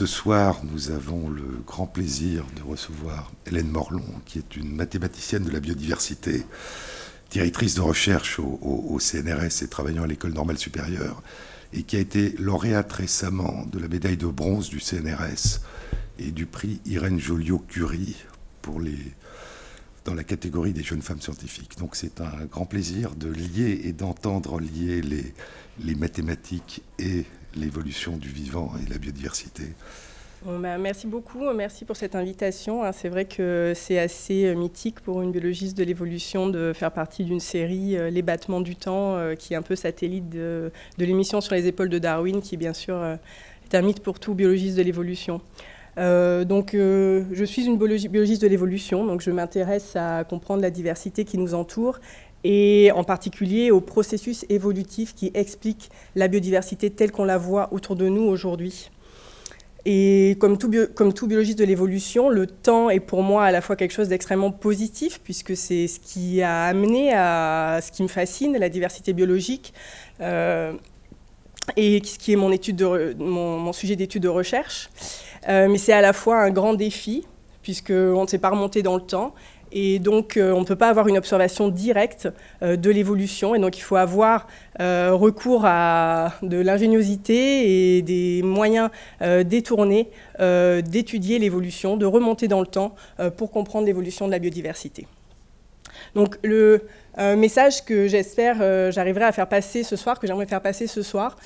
Ce soir, nous avons le grand plaisir de recevoir Hélène Morlon, qui est une mathématicienne de la biodiversité, directrice de recherche au CNRS et travaillant à l'École normale supérieure, et qui a été lauréate récemment de la médaille de bronze du CNRS et du prix Irène Joliot-Curie dans la catégorie des jeunes femmes scientifiques. Donc c'est un grand plaisir de lier et d'entendre lier les mathématiques et l'évolution du vivant et la biodiversité. Merci beaucoup, merci pour cette invitation. C'est vrai que c'est assez mythique pour une biologiste de l'évolution de faire partie d'une série, Les battements du temps, qui est un peu satellite de l'émission Sur les épaules de Darwin, qui bien sûr est un mythe pour tout biologiste de l'évolution. Je suis une biologiste de l'évolution, donc je m'intéresse à comprendre la diversité qui nous entoure et en particulier au processus évolutif qui explique la biodiversité telle qu'on la voit autour de nous aujourd'hui. Et comme tout biologiste de l'évolution, le temps est pour moi à la fois quelque chose d'extrêmement positif, puisque c'est ce qui a amené à ce qui me fascine, la diversité biologique, et ce qui est mon sujet d'étude de recherche. Mais c'est à la fois un grand défi, puisqu'on ne sait pas remonter dans le temps, et donc on ne peut pas avoir une observation directe de l'évolution, et donc il faut avoir recours à de l'ingéniosité et des moyens détournés d'étudier l'évolution, de remonter dans le temps pour comprendre l'évolution de la biodiversité. Donc le message que j'espère j'arriverai à faire passer ce soir, que j'aimerais faire passer ce soir,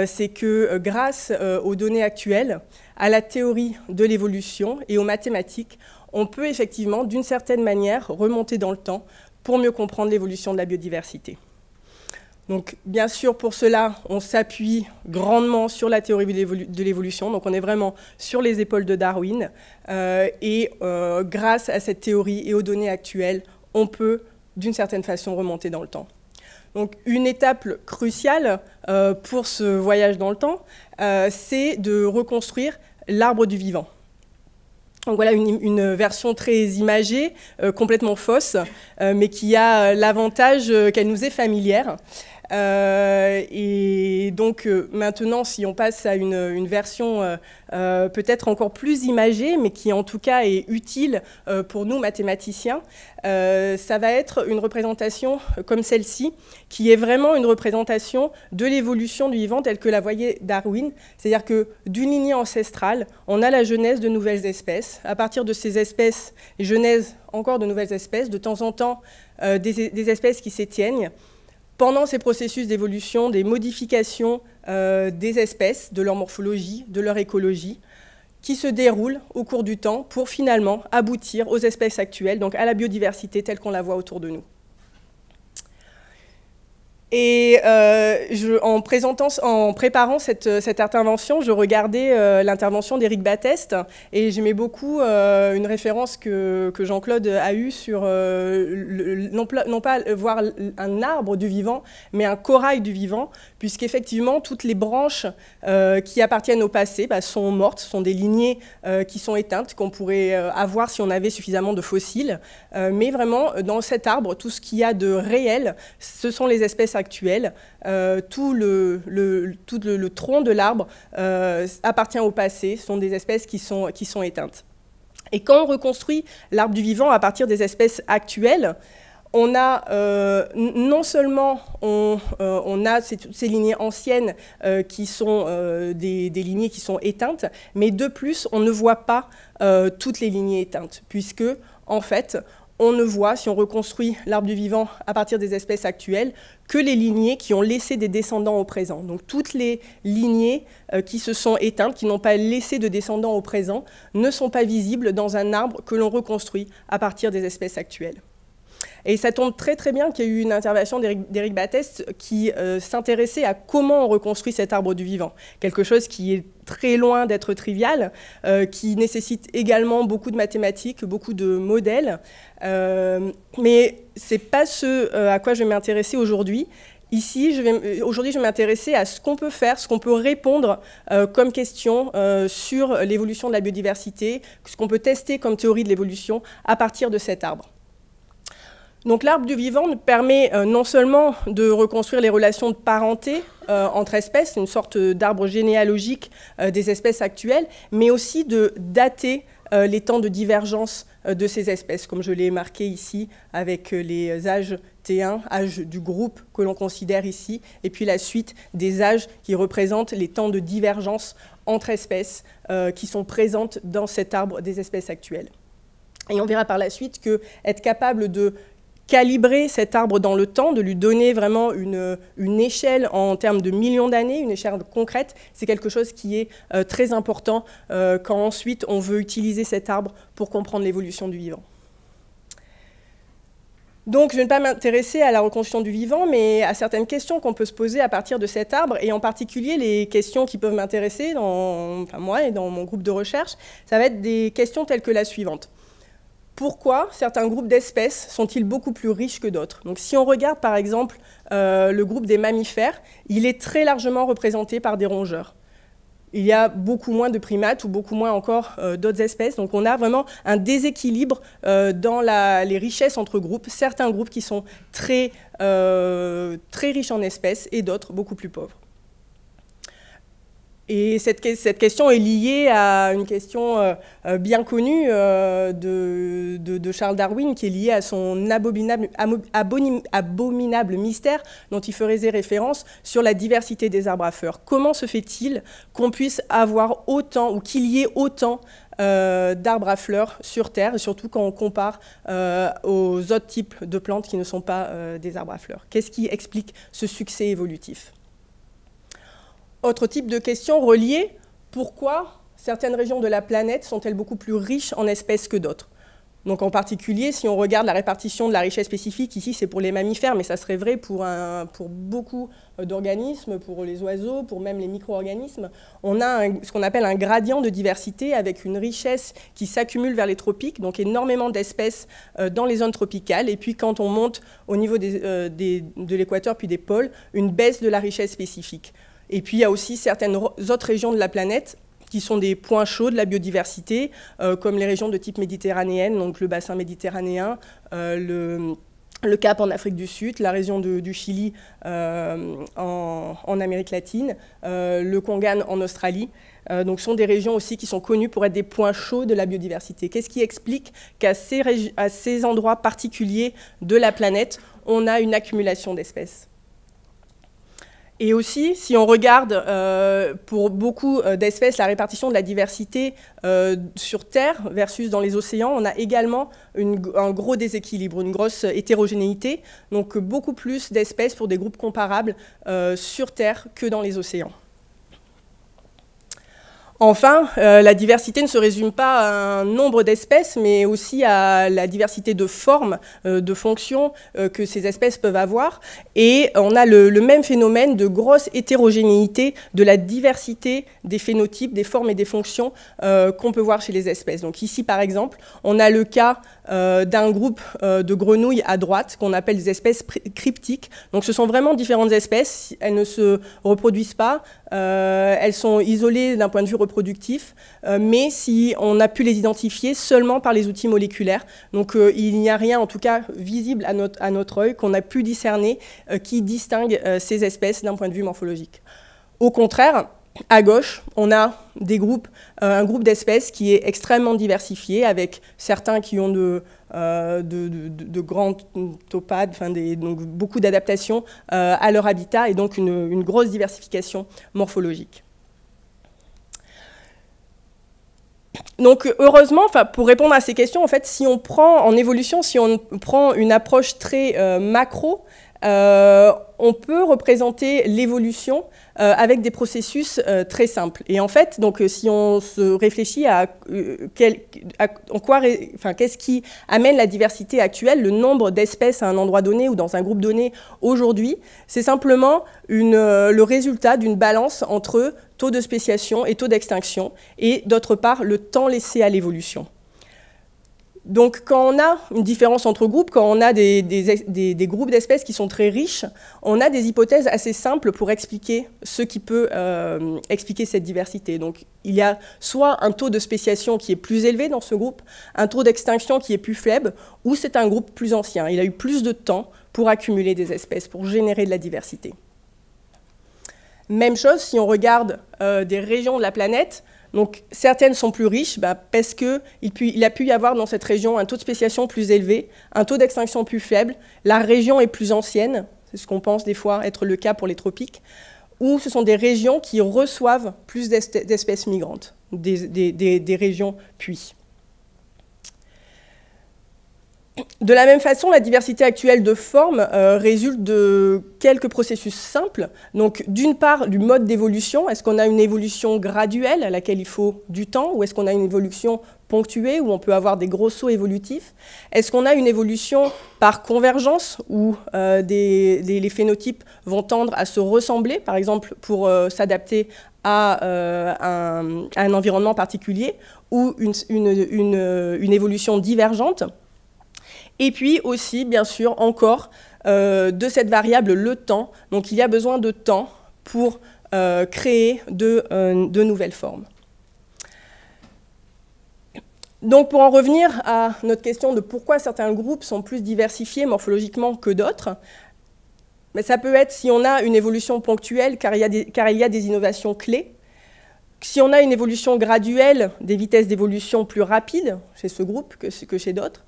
c'est que grâce aux données actuelles, à la théorie de l'évolution et aux mathématiques, on peut effectivement, d'une certaine manière, remonter dans le temps pour mieux comprendre l'évolution de la biodiversité. Donc, bien sûr, pour cela, on s'appuie grandement sur la théorie de l'évolution. Donc, on est vraiment sur les épaules de Darwin. Grâce à cette théorie et aux données actuelles, on peut, d'une certaine façon, remonter dans le temps. Donc, une étape cruciale pour ce voyage dans le temps, c'est de reconstruire l'arbre du vivant. Donc voilà une version très imagée, complètement fausse, mais qui a l'avantage qu'elle nous est familière. Et donc maintenant, si on passe à une version peut-être encore plus imagée, mais qui en tout cas est utile pour nous mathématiciens, ça va être une représentation comme celle-ci, qui est vraiment une représentation de l'évolution du vivant telle que la voyait Darwin. C'est-à-dire que d'une lignée ancestrale, on a la genèse de nouvelles espèces. À partir de ces espèces, genèse encore de nouvelles espèces, de temps en temps des espèces qui s'éteignent. Pendant ces processus d'évolution, des modifications des espèces, de leur morphologie, de leur écologie, qui se déroulent au cours du temps pour finalement aboutir aux espèces actuelles, donc à la biodiversité telle qu'on la voit autour de nous. Et en préparant cette intervention, je regardais l'intervention d'Éric Batteste et j'aimais beaucoup une référence que Jean-Claude a eue sur non pas voir un arbre du vivant, mais un corail du vivant, puisqu'effectivement, toutes les branches qui appartiennent au passé sont mortes, sont des lignées qui sont éteintes, qu'on pourrait avoir si on avait suffisamment de fossiles. Mais vraiment, dans cet arbre, tout ce qu'il y a de réel, ce sont les espèces actuelles. Tout le tronc de l'arbre appartient au passé, ce sont des espèces qui sont éteintes. Et quand on reconstruit l'arbre du vivant à partir des espèces actuelles, on a non seulement on a ces lignées anciennes qui sont des lignées qui sont éteintes, mais de plus, on ne voit pas toutes les lignées éteintes, puisque, en fait, on ne voit, si on reconstruit l'arbre du vivant à partir des espèces actuelles, que les lignées qui ont laissé des descendants au présent. Donc toutes les lignées qui se sont éteintes, qui n'ont pas laissé de descendants au présent, ne sont pas visibles dans un arbre que l'on reconstruit à partir des espèces actuelles. Et ça tombe très très bien qu'il y ait eu une intervention d'Éric Batteste qui s'intéressait à comment on reconstruit cet arbre du vivant. Quelque chose qui est très loin d'être trivial, qui nécessite également beaucoup de mathématiques, beaucoup de modèles. Mais ce n'est pas ce à quoi je vais m'intéresser aujourd'hui. Ici, aujourd'hui, je vais m'intéresser à ce qu'on peut faire, ce qu'on peut répondre comme question sur l'évolution de la biodiversité, ce qu'on peut tester comme théorie de l'évolution à partir de cet arbre. Donc l'arbre du vivant nous permet non seulement de reconstruire les relations de parenté entre espèces, une sorte d'arbre généalogique des espèces actuelles, mais aussi de dater les temps de divergence de ces espèces, comme je l'ai marqué ici avec les âges T1, âge du groupe que l'on considère ici, et puis la suite des âges qui représentent les temps de divergence entre espèces qui sont présentes dans cet arbre des espèces actuelles. Et on verra par la suite qu'être capable de calibrer cet arbre dans le temps, de lui donner vraiment une échelle en termes de millions d'années, une échelle concrète, c'est quelque chose qui est très important quand ensuite on veut utiliser cet arbre pour comprendre l'évolution du vivant. Donc je ne vais pas m'intéresser à la reconstruction du vivant, mais à certaines questions qu'on peut se poser à partir de cet arbre, et en particulier les questions qui peuvent m'intéresser, moi et dans mon groupe de recherche, ça va être des questions telles que la suivante. Pourquoi certains groupes d'espèces sont-ils beaucoup plus riches que d'autres? Donc, si on regarde par exemple le groupe des mammifères, il est très largement représenté par des rongeurs. Il y a beaucoup moins de primates ou beaucoup moins encore d'autres espèces. Donc on a vraiment un déséquilibre dans les richesses entre groupes. Certains groupes qui sont très riches en espèces et d'autres beaucoup plus pauvres. Et cette question est liée à une question bien connue de Charles Darwin, qui est liée à son abominable mystère dont il faisait référence sur la diversité des arbres à fleurs. Comment se fait-il qu'on puisse avoir autant, ou qu'il y ait autant d'arbres à fleurs sur Terre, et surtout quand on compare aux autres types de plantes qui ne sont pas des arbres à fleurs? Qu'est-ce qui explique ce succès évolutif? Autre type de question reliée, pourquoi certaines régions de la planète sont-elles beaucoup plus riches en espèces que d'autres? Donc en particulier, si on regarde la répartition de la richesse spécifique, ici c'est pour les mammifères, mais ça serait vrai pour beaucoup d'organismes, pour les oiseaux, pour même les micro-organismes, on a ce qu'on appelle un gradient de diversité avec une richesse qui s'accumule vers les tropiques, donc énormément d'espèces dans les zones tropicales, et puis quand on monte au niveau de l'équateur puis des pôles, une baisse de la richesse spécifique. Et puis il y a aussi certaines autres régions de la planète qui sont des points chauds de la biodiversité, comme les régions de type méditerranéenne, donc le bassin méditerranéen, le Cap en Afrique du Sud, la région du Chili en Amérique latine, le Kongan en Australie. Donc ce sont des régions aussi qui sont connues pour être des points chauds de la biodiversité. Qu'est-ce qui explique qu'à ces endroits particuliers de la planète, on a une accumulation d'espèces? Et aussi, si on regarde pour beaucoup d'espèces la répartition de la diversité sur Terre versus dans les océans, on a également un gros déséquilibre, une grosse hétérogénéité, donc beaucoup plus d'espèces pour des groupes comparables sur Terre que dans les océans. Enfin, la diversité ne se résume pas à un nombre d'espèces, mais aussi à la diversité de formes, de fonctions que ces espèces peuvent avoir. Et on a le même phénomène de grosse hétérogénéité de la diversité des phénotypes, des formes et des fonctions qu'on peut voir chez les espèces. Donc ici, par exemple, on a le cas d'un groupe de grenouilles à droite qu'on appelle des espèces cryptiques. Donc ce sont vraiment différentes espèces, elles ne se reproduisent pas, elles sont isolées d'un point de vue reproductif, mais si on a pu les identifier seulement par les outils moléculaires. Donc il n'y a rien en tout cas visible à notre œil qu'on a pu discerner qui distingue ces espèces d'un point de vue morphologique. Au contraire, à gauche, on a un groupe d'espèces qui est extrêmement diversifié, avec certains qui ont de grands topades, donc beaucoup d'adaptations à leur habitat, et donc une grosse diversification morphologique. Donc heureusement, pour répondre à ces questions, en fait, si on prend une approche très macro, on peut représenter l'évolution avec des processus très simples. Et en fait, donc, si on se réfléchit à qu'est-ce qui amène la diversité actuelle, le nombre d'espèces à un endroit donné ou dans un groupe donné aujourd'hui, c'est simplement le résultat d'une balance entre taux de spéciation et taux d'extinction, et d'autre part, le temps laissé à l'évolution. Donc quand on a une différence entre groupes, quand on a des groupes d'espèces qui sont très riches, on a des hypothèses assez simples pour expliquer ce qui peut expliquer cette diversité. Donc il y a soit un taux de spéciation qui est plus élevé dans ce groupe, un taux d'extinction qui est plus faible, ou c'est un groupe plus ancien. Il a eu plus de temps pour accumuler des espèces, pour générer de la diversité. Même chose si on regarde des régions de la planète. Donc, certaines sont plus riches parce qu'il a pu y avoir dans cette région un taux de spéciation plus élevé, un taux d'extinction plus faible, la région est plus ancienne, c'est ce qu'on pense des fois être le cas pour les tropiques, ou ce sont des régions qui reçoivent plus d'espèces migrantes, des régions puits. De la même façon, la diversité actuelle de formes résulte de quelques processus simples. Donc, d'une part, du mode d'évolution. Est-ce qu'on a une évolution graduelle à laquelle il faut du temps, ou est-ce qu'on a une évolution ponctuée où on peut avoir des gros sauts évolutifs? Est-ce qu'on a une évolution par convergence où les phénotypes vont tendre à se ressembler, par exemple pour s'adapter à un environnement particulier, ou une évolution divergente? Et puis aussi, bien sûr, encore, de cette variable, le temps. Donc, il y a besoin de temps pour créer de nouvelles formes. Donc, pour en revenir à notre question de pourquoi certains groupes sont plus diversifiés morphologiquement que d'autres, mais ça peut être si on a une évolution ponctuelle, car il y a des innovations clés. Si on a une évolution graduelle, des vitesses d'évolution plus rapides chez ce groupe que chez d'autres.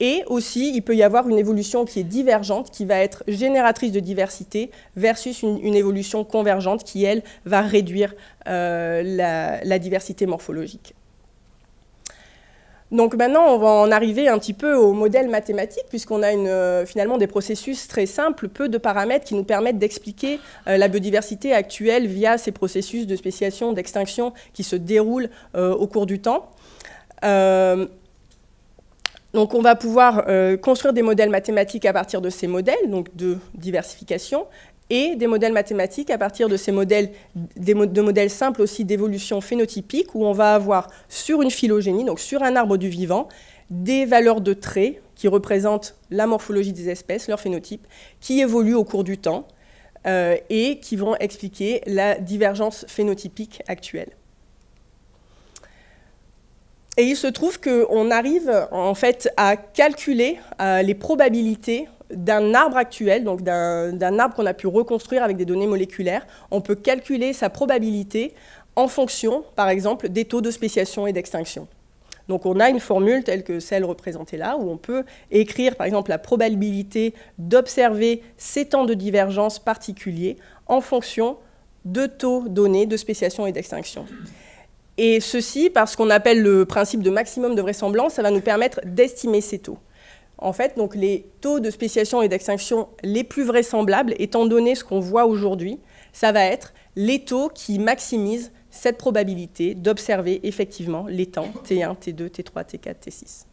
Et aussi, il peut y avoir une évolution qui est divergente, qui va être génératrice de diversité, versus une évolution convergente qui, elle, va réduire la diversité morphologique. Donc maintenant, on va en arriver un petit peu au modèle mathématique, puisqu'on a finalement des processus très simples, peu de paramètres qui nous permettent d'expliquer la biodiversité actuelle via ces processus de spéciation, d'extinction qui se déroulent au cours du temps. Donc on va pouvoir construire des modèles mathématiques à partir de ces modèles, donc de diversification, et des modèles mathématiques à partir de ces modèles, de modèles simples aussi d'évolution phénotypique, où on va avoir sur une phylogénie, donc sur un arbre du vivant, des valeurs de traits qui représentent la morphologie des espèces, leur phénotype, qui évoluent au cours du temps et qui vont expliquer la divergence phénotypique actuelle. Et il se trouve qu'on arrive en fait à calculer les probabilités d'un arbre actuel, donc d'un arbre qu'on a pu reconstruire avec des données moléculaires. On peut calculer sa probabilité en fonction, par exemple, des taux de spéciation et d'extinction. Donc on a une formule telle que celle représentée là, où on peut écrire, par exemple, la probabilité d'observer ces temps de divergence particuliers en fonction de taux donnés de spéciation et d'extinction. Et ceci, par ce qu'on appelle le principe de maximum de vraisemblance, ça va nous permettre d'estimer ces taux. En fait, donc, les taux de spéciation et d'extinction les plus vraisemblables, étant donné ce qu'on voit aujourd'hui, ça va être les taux qui maximisent cette probabilité d'observer effectivement les temps T1, T2, T3, T4, T6.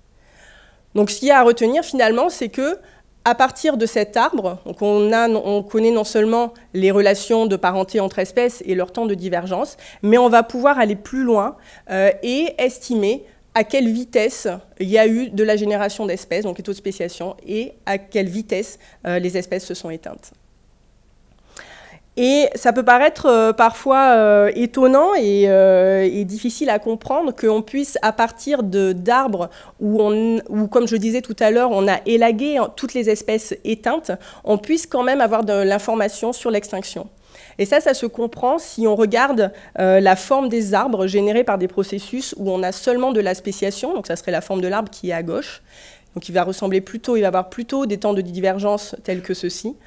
Donc ce qu'il y a à retenir finalement, c'est que à partir de cet arbre, donc on connaît non seulement les relations de parenté entre espèces et leur temps de divergence, mais on va pouvoir aller plus loin et estimer à quelle vitesse il y a eu de la génération d'espèces, donc les taux de spéciation, et à quelle vitesse les espèces se sont éteintes. Et ça peut paraître parfois étonnant et difficile à comprendre qu'on puisse, à partir d'arbres où, comme je le disais tout à l'heure, on a élagué toutes les espèces éteintes, on puisse quand même avoir de l'information sur l'extinction. Et ça se comprend si on regarde la forme des arbres générés par des processus où on a seulement de la spéciation, donc ça serait la forme de l'arbre qui est à gauche, donc il va avoir plutôt des temps de divergence tels que ceux-ci,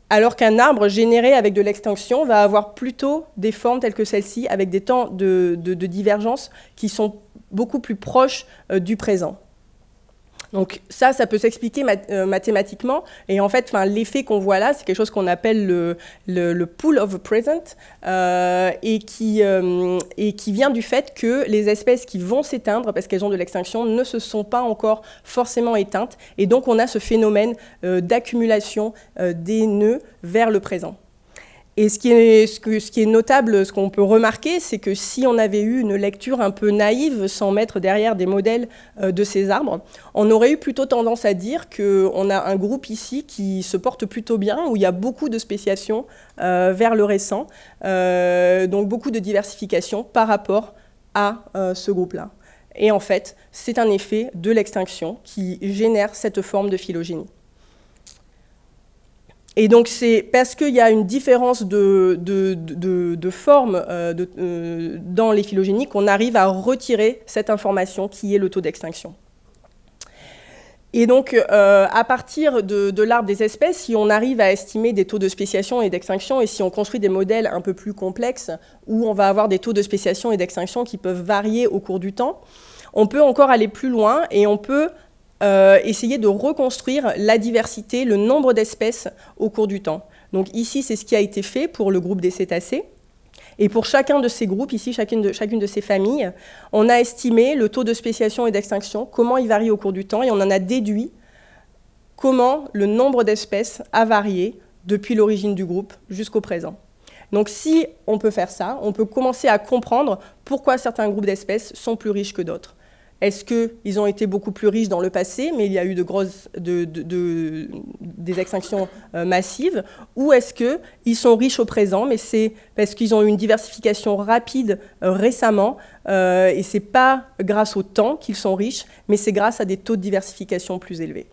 alors qu'un arbre généré avec de l'extinction va avoir plutôt des formes telles que celle-ci, avec des temps de divergence qui sont beaucoup plus proches du présent. Donc ça peut s'expliquer mathématiquement, et en fait, l'effet qu'on voit là, c'est quelque chose qu'on appelle le pool of the present, et qui vient du fait que les espèces qui vont s'éteindre parce qu'elles ont de l'extinction ne se sont pas encore forcément éteintes, et donc on a ce phénomène d'accumulation des nœuds vers le présent. Et ce qui est notable, ce qu'on peut remarquer, c'est que si on avait eu une lecture un peu naïve, sans mettre derrière des modèles de ces arbres, on aurait eu plutôt tendance à dire qu'on a un groupe ici qui se porte plutôt bien, où il y a beaucoup de spéciation vers le récent, donc beaucoup de diversification par rapport à ce groupe-là. Et en fait, c'est un effet de l'extinction qui génère cette forme de phylogénie. Et donc c'est parce qu'il y a une différence de forme dans les phylogénies qu'on arrive à retirer cette information qui est le taux d'extinction. Et donc à partir de l'arbre des espèces, si on arrive à estimer des taux de spéciation et d'extinction, et si on construit des modèles un peu plus complexes, où on va avoir des taux de spéciation et d'extinction qui peuvent varier au cours du temps, on peut encore aller plus loin et on peut essayer de reconstruire la diversité, le nombre d'espèces au cours du temps. Donc ici, c'est ce qui a été fait pour le groupe des cétacés. Et pour chacun de ces groupes, ici, chacune de ces familles, on a estimé le taux de spéciation et d'extinction, comment il varie au cours du temps, et on en a déduit comment le nombre d'espèces a varié depuis l'origine du groupe jusqu'au présent. Donc si on peut faire ça, on peut commencer à comprendre pourquoi certains groupes d'espèces sont plus riches que d'autres. Est-ce qu'ils ont été beaucoup plus riches dans le passé, mais il y a eu des extinctions massives, ou est-ce qu'ils sont riches au présent, mais c'est parce qu'ils ont eu une diversification rapide récemment, et ce n'est pas grâce au temps qu'ils sont riches, mais c'est grâce à des taux de diversification plus élevés.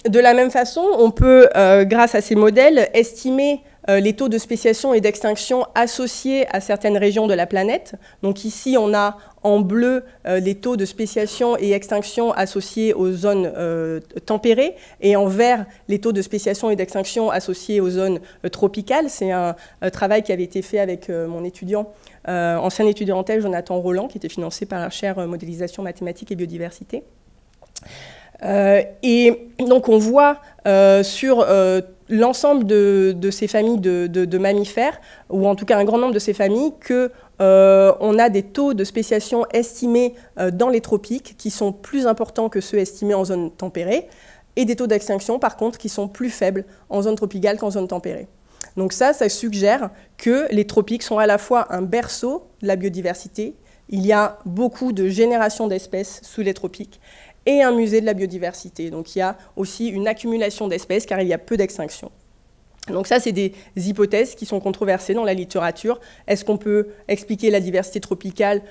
De la même façon, on peut, grâce à ces modèles, estimer les taux de spéciation et d'extinction associés à certaines régions de la planète. Donc ici, on a en bleu les taux de spéciation et extinction associés aux zones tempérées, et en vert, les taux de spéciation et d'extinction associés aux zones tropicales. C'est un travail qui avait été fait avec mon étudiant, ancien étudiant en thèse, Jonathan Roland, qui était financé par la chaire modélisation mathématique et biodiversité. Et donc on voit sur l'ensemble de ces familles de mammifères, ou en tout cas un grand nombre de ces familles, qu'on a des taux de spéciation estimés dans les tropiques qui sont plus importants que ceux estimés en zone tempérée, et des taux d'extinction par contre qui sont plus faibles en zone tropicale qu'en zone tempérée. Donc ça suggère que les tropiques sont à la fois un berceau de la biodiversité, il y a beaucoup de générations d'espèces sous les tropiques, et un musée de la biodiversité. Donc il y a aussi une accumulation d'espèces car il y a peu d'extinction. Donc ça, c'est des hypothèses qui sont controversées dans la littérature. Est-ce qu'on peut expliquer la diversité tropicale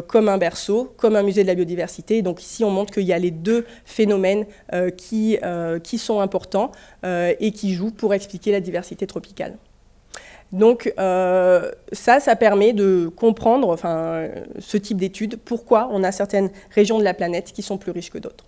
comme un berceau, comme un musée de la biodiversité? Donc ici, on montre qu'il y a les deux phénomènes qui sont importants et qui jouent pour expliquer la diversité tropicale. Donc ça permet de comprendre ce type d'études, pourquoi on a certaines régions de la planète qui sont plus riches que d'autres.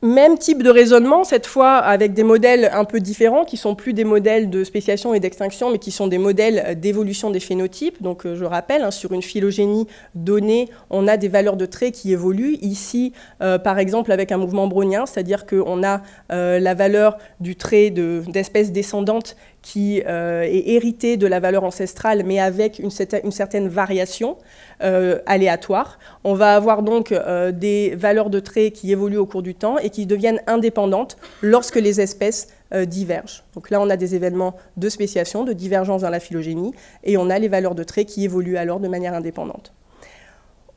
Même type de raisonnement, cette fois avec des modèles un peu différents, qui sont plus des modèles de spéciation et d'extinction, mais qui sont des modèles d'évolution des phénotypes. Donc je rappelle, sur une phylogénie donnée, on a des valeurs de traits qui évoluent. Ici, par exemple, avec un mouvement brownien, c'est-à-dire qu'on a la valeur du trait d'espèces descendantes qui est héritée de la valeur ancestrale, mais avec une certaine variation aléatoire. On va avoir donc des valeurs de traits qui évoluent au cours du temps et qui deviennent indépendantes lorsque les espèces divergent. Donc là, on a des événements de spéciation, de divergence dans la phylogénie, et on a les valeurs de traits qui évoluent alors de manière indépendante.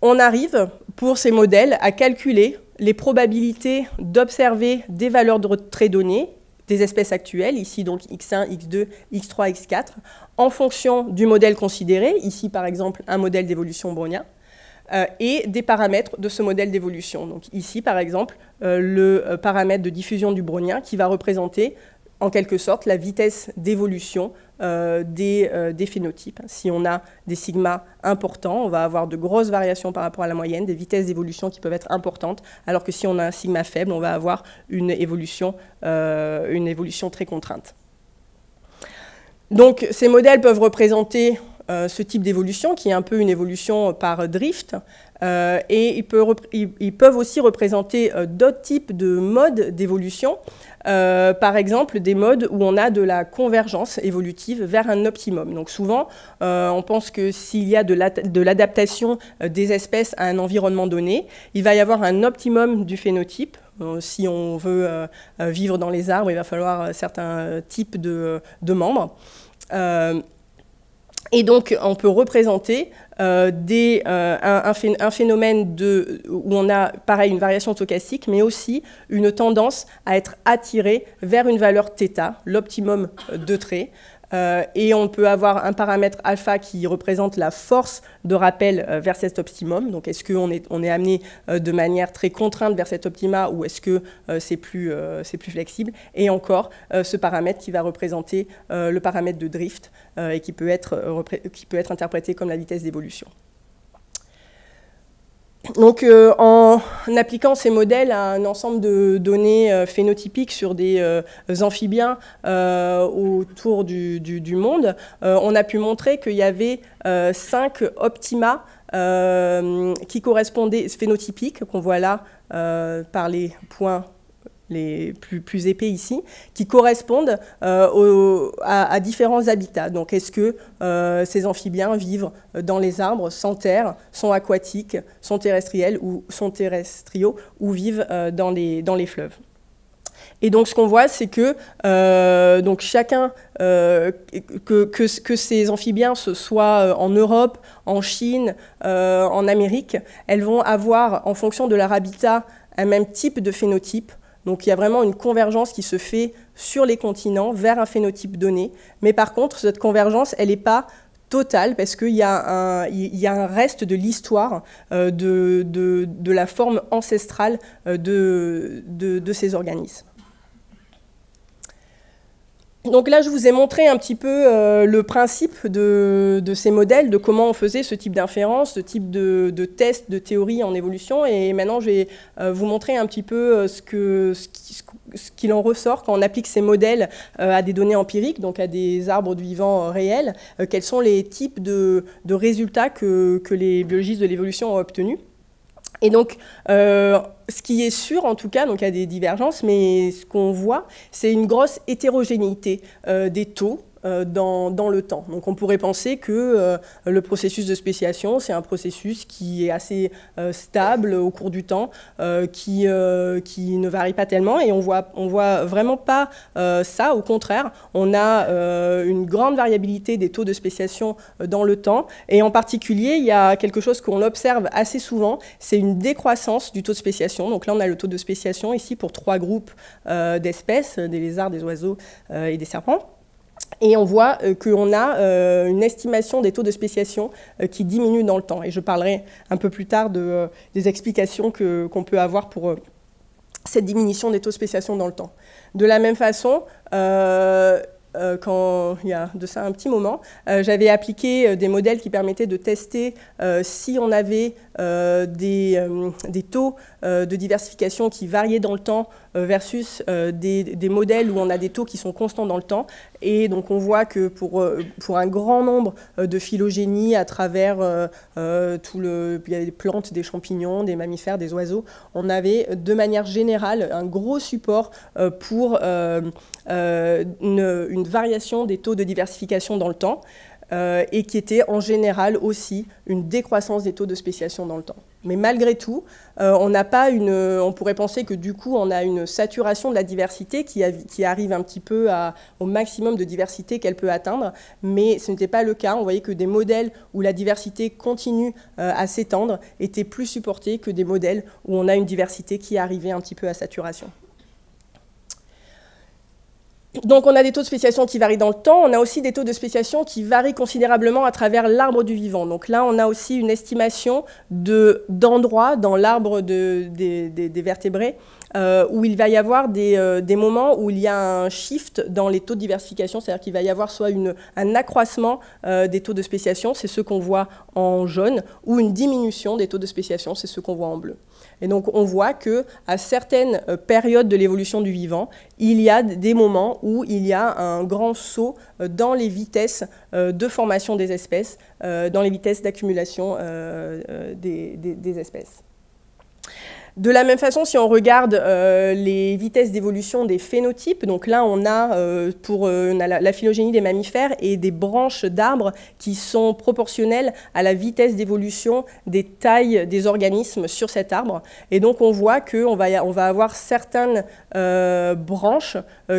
On arrive, pour ces modèles, à calculer les probabilités d'observer des valeurs de traits données, des espèces actuelles, ici donc X1, X2, X3, X4, en fonction du modèle considéré, ici par exemple un modèle d'évolution brownien, et des paramètres de ce modèle d'évolution. Donc ici par exemple le paramètre de diffusion du brownien qui va représenter en quelque sorte la vitesse d'évolution des phénotypes. Si on a des sigmas importants, on va avoir de grosses variations par rapport à la moyenne, des vitesses d'évolution qui peuvent être importantes, alors que si on a un sigma faible, on va avoir une évolution très contrainte. Donc ces modèles peuvent représenter ce type d'évolution, qui est un peu une évolution par drift, et ils peuvent aussi représenter d'autres types de modes d'évolution, par exemple des modes où on a de la convergence évolutive vers un optimum. Donc souvent, on pense que s'il y a de l'adaptation des espèces à un environnement donné, il va y avoir un optimum du phénotype Si on veut vivre dans les arbres, il va falloir certains types de membres. Et donc, on peut représenter un phénomène où on a, pareil, une variation stochastique, mais aussi une tendance à être attiré vers une valeur θ, l'optimum de trait. Et on peut avoir un paramètre alpha qui représente la force de rappel vers cet optimum. Donc, est-ce qu'on est amené de manière très contrainte vers cet optima ou est-ce que c'est plus flexible? Et encore, ce paramètre qui va représenter le paramètre de drift et qui peut être interprété comme la vitesse d'évolution. Donc, en appliquant ces modèles à un ensemble de données phénotypiques sur des amphibiens autour du monde, on a pu montrer qu'il y avait 5 optima qui correspondaient, phénotypiques, qu'on voit là par les points les plus épais ici, qui correspondent à différents habitats. Donc, est-ce que ces amphibiens vivent dans les arbres, sans terre, sont aquatiques, sont terrestriels ou sont terrestriaux, ou vivent dans les fleuves? Et donc, ce qu'on voit, c'est que donc chacun, que ces amphibiens, ce soit en Europe, en Chine, en Amérique, elles vont avoir, en fonction de leur habitat, un même type de phénotype. Donc, il y a vraiment une convergence qui se fait sur les continents vers un phénotype donné. Mais par contre, cette convergence, elle n'est pas totale parce qu'il y a un reste de l'histoire de la forme ancestrale de ces organismes. Donc là, je vous ai montré un petit peu le principe de ces modèles, de comment on faisait ce type d'inférence, ce type de test, de théorie en évolution. Et maintenant, je vais vous montrer un petit peu ce qu'il en ressort quand on applique ces modèles à des données empiriques, donc à des arbres du vivant réels. Quels sont les types de résultats que les biologistes de l'évolution ont obtenus. Et donc, ce qui est sûr, en tout cas, donc il y a des divergences, mais ce qu'on voit, c'est une grosse hétérogénéité des taux dans le temps. Donc on pourrait penser que le processus de spéciation, c'est un processus qui est assez stable au cours du temps, qui ne varie pas tellement, et on voit vraiment pas ça. Au contraire, on a une grande variabilité des taux de spéciation dans le temps, et en particulier, il y a quelque chose qu'on observe assez souvent, c'est une décroissance du taux de spéciation. Donc là, on a le taux de spéciation ici pour 3 groupes d'espèces, des lézards, des oiseaux et des serpents. Et on voit qu'on a une estimation des taux de spéciation qui diminue dans le temps. Et je parlerai un peu plus tard des explications qu'on peut avoir pour cette diminution des taux de spéciation dans le temps. De la même façon, quand il y a de ça un petit moment, j'avais appliqué des modèles qui permettaient de tester si on avait des taux de diversification qui variaient dans le temps versus des modèles où on a des taux qui sont constants dans le temps. Et donc on voit que pour un grand nombre de phylogénies à travers il y a des plantes, des champignons, des mammifères, des oiseaux, on avait de manière générale un gros support pour une variation des taux de diversification dans le temps et qui était en général aussi une décroissance des taux de spéciation dans le temps. Mais malgré tout, on pourrait penser que du coup, on a une saturation de la diversité qui arrive un petit peu au maximum de diversité qu'elle peut atteindre, mais ce n'était pas le cas. On voyait que des modèles où la diversité continue à s'étendre étaient plus supportés que des modèles où on a une diversité qui arrivait un petit peu à saturation. Donc on a des taux de spéciation qui varient dans le temps, on a aussi des taux de spéciation qui varient considérablement à travers l'arbre du vivant. Donc là on a aussi une estimation d'endroits dans l'arbre des vertébrés où il va y avoir des moments où il y a un shift dans les taux de diversification, c'est-à-dire qu'il va y avoir soit un accroissement des taux de spéciation, c'est ce qu'on voit en jaune, ou une diminution des taux de spéciation, c'est ce qu'on voit en bleu. Et donc on voit qu'à certaines périodes de l'évolution du vivant, il y a des moments où il y a un grand saut dans les vitesses de formation des espèces, dans les vitesses d'accumulation des espèces. De la même façon, si on regarde les vitesses d'évolution des phénotypes, donc là on a la phylogénie des mammifères et des branches d'arbres qui sont proportionnelles à la vitesse d'évolution des tailles des organismes sur cet arbre. Et donc on voit qu'on va avoir certaines branches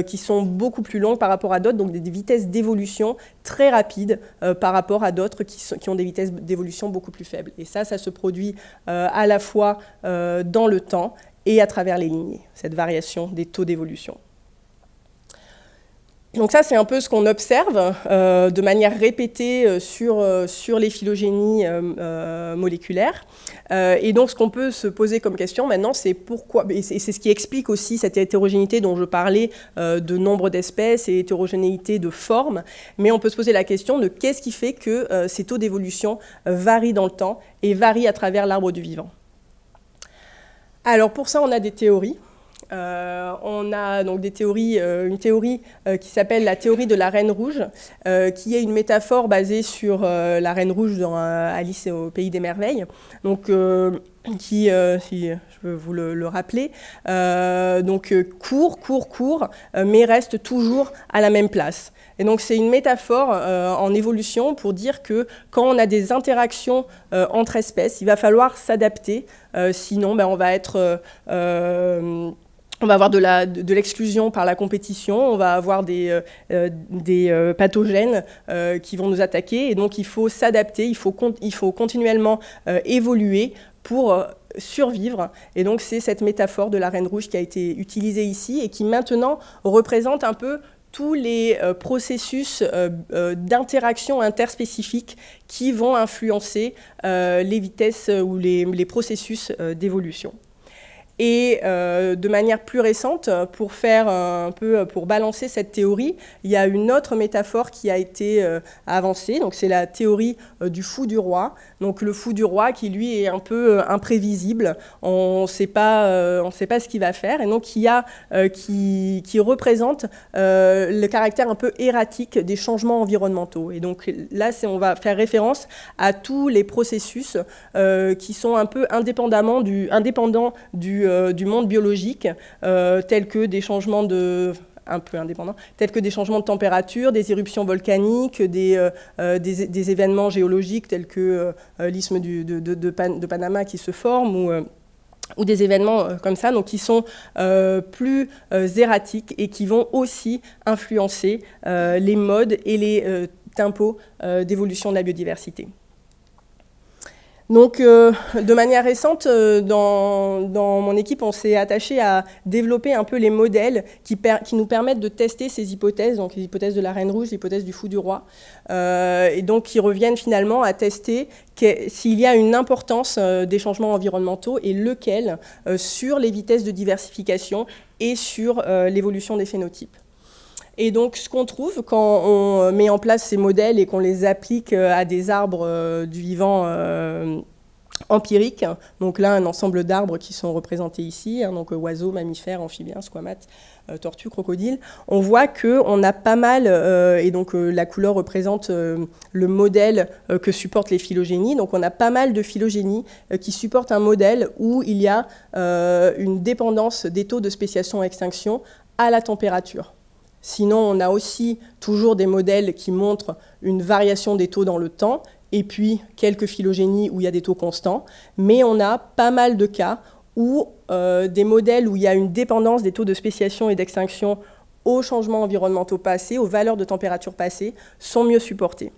qui sont beaucoup plus longues par rapport à d'autres, donc des vitesses d'évolution très rapides par rapport à d'autres qui ont des vitesses d'évolution beaucoup plus faibles. Et ça se produit à la fois dans le temps et à travers les lignées, cette variation des taux d'évolution. Donc ça, c'est un peu ce qu'on observe de manière répétée sur les phylogénies moléculaires. Et donc, ce qu'on peut se poser comme question maintenant, c'est pourquoi, et c'est ce qui explique aussi cette hétérogénéité dont je parlais de nombre d'espèces et hétérogénéité de formes, mais on peut se poser la question de qu'est-ce qui fait que ces taux d'évolution varient dans le temps et varient à travers l'arbre du vivant. Alors pour ça, on a des théories. On a donc une théorie qui s'appelle la théorie de la reine rouge, qui est une métaphore basée sur la reine rouge dans Alice au pays des merveilles, donc qui, si je veux vous le rappeler, court, mais reste toujours à la même place. Et donc c'est une métaphore en évolution pour dire que quand on a des interactions entre espèces, il va falloir s'adapter, sinon on va être... on va avoir de l'exclusion par la compétition, on va avoir des pathogènes qui vont nous attaquer, et donc il faut s'adapter, il faut continuellement évoluer pour survivre. Et donc c'est cette métaphore de la reine rouge qui a été utilisée ici et qui maintenant représente un peu tous les processus d'interaction interspécifique qui vont influencer les vitesses ou les processus d'évolution. Et de manière plus récente, pour balancer cette théorie, il y a une autre métaphore qui a été avancée. Donc c'est la théorie du fou du roi. Donc le fou du roi qui lui est un peu imprévisible. On ne sait pas ce qu'il va faire, et donc qui représente le caractère un peu erratique des changements environnementaux. Et donc là, on va faire référence à tous les processus qui sont un peu indépendants du monde biologique, tels que des changements de température, des éruptions volcaniques, des événements géologiques tels que l'isthme de Panama qui se forme, ou des événements comme ça, donc qui sont plus erratiques et qui vont aussi influencer les modes et les tempos d'évolution de la biodiversité. Donc, de manière récente, dans mon équipe, on s'est attaché à développer un peu les modèles qui nous permettent de tester ces hypothèses, donc les hypothèses de la reine rouge, l'hypothèse du fou du roi, et donc qui reviennent finalement à tester s'il y a une importance des changements environnementaux et lequel sur les vitesses de diversification et sur l'évolution des phénotypes. Et donc, ce qu'on trouve quand on met en place ces modèles et qu'on les applique à des arbres du vivant empiriques, donc là, un ensemble d'arbres qui sont représentés ici, donc oiseaux, mammifères, amphibiens, squamates, tortues, crocodiles, on voit qu'on a pas mal, et donc la couleur représente le modèle que supportent les phylogénies, donc on a pas mal de phylogénies qui supportent un modèle où il y a une dépendance des taux de spéciation-extinction à la température. Sinon, on a aussi toujours des modèles qui montrent une variation des taux dans le temps, et puis quelques phylogénies où il y a des taux constants, mais on a pas mal de cas où des modèles où il y a une dépendance des taux de spéciation et d'extinction aux changements environnementaux passés, aux valeurs de température passées, sont mieux supportés.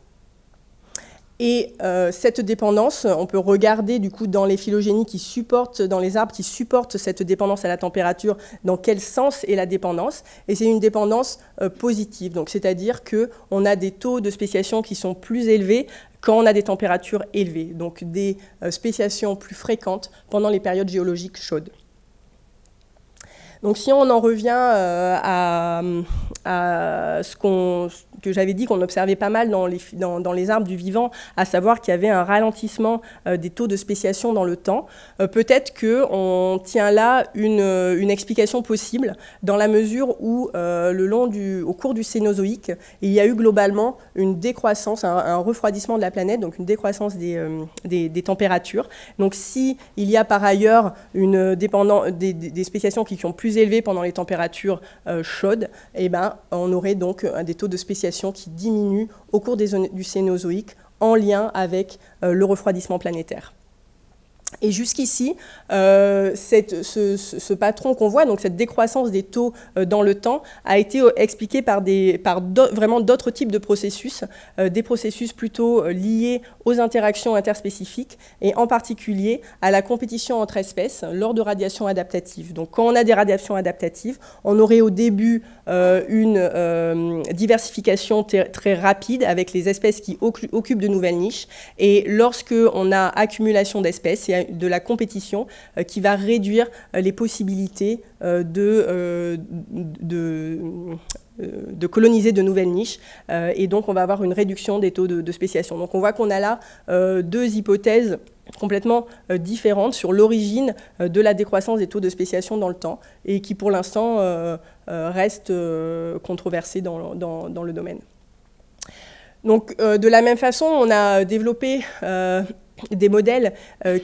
Et cette dépendance, on peut regarder du coup dans les phylogénies qui supportent, dans les arbres qui supportent cette dépendance à la température, dans quel sens est la dépendance. Et c'est une dépendance positive, donc c'est-à-dire qu'on a des taux de spéciation qui sont plus élevés quand on a des températures élevées, donc des spéciations plus fréquentes pendant les périodes géologiques chaudes. Donc si on en revient à que j'avais dit qu'on observait pas mal dans les arbres du vivant, à savoir qu'il y avait un ralentissement des taux de spéciation dans le temps. Peut-être qu'on tient là une explication possible, dans la mesure où, au cours du Cénozoïque, il y a eu globalement une décroissance, un refroidissement de la planète, donc une décroissance des températures. Donc s'il y a par ailleurs des spéciations qui sont plus élevées pendant les températures chaudes, eh ben, on aurait donc des taux de spéciation qui diminuent au cours du Cénozoïque en lien avec le refroidissement planétaire. Et jusqu'ici, ce patron qu'on voit, donc cette décroissance des taux dans le temps, a été expliqué par vraiment d'autres types de processus, des processus plutôt liés aux interactions interspécifiques et en particulier à la compétition entre espèces lors de radiations adaptatives. Donc quand on a des radiations adaptatives, on aurait au début une diversification très rapide avec les espèces qui occupent de nouvelles niches, et lorsqu'on a accumulation d'espèces, il y a de la compétition qui va réduire les possibilités de coloniser de nouvelles niches, et donc on va avoir une réduction des taux de spéciation. Donc on voit qu'on a là deux hypothèses complètement différentes sur l'origine de la décroissance des taux de spéciation dans le temps, et qui pour l'instant restent controversées dans le domaine. Donc de la même façon, on a développé des modèles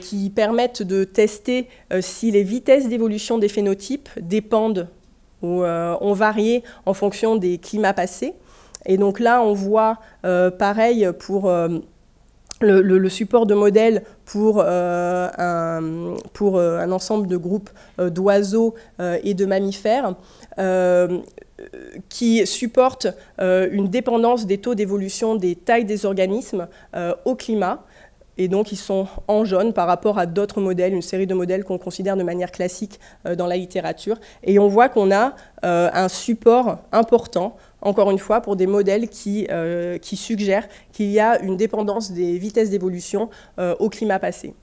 qui permettent de tester si les vitesses d'évolution des phénotypes dépendent ou ont varié en fonction des climats passés. Et donc là, on voit pareil pour le support de modèle pour un ensemble de groupes d'oiseaux et de mammifères qui supportent une dépendance des taux d'évolution des tailles des organismes au climat. Et donc, ils sont en jaune par rapport à d'autres modèles, une série de modèles qu'on considère de manière classique dans la littérature. Et on voit qu'on a un support important, encore une fois, pour des modèles qui suggèrent qu'il y a une dépendance des vitesses d'évolution au climat passé.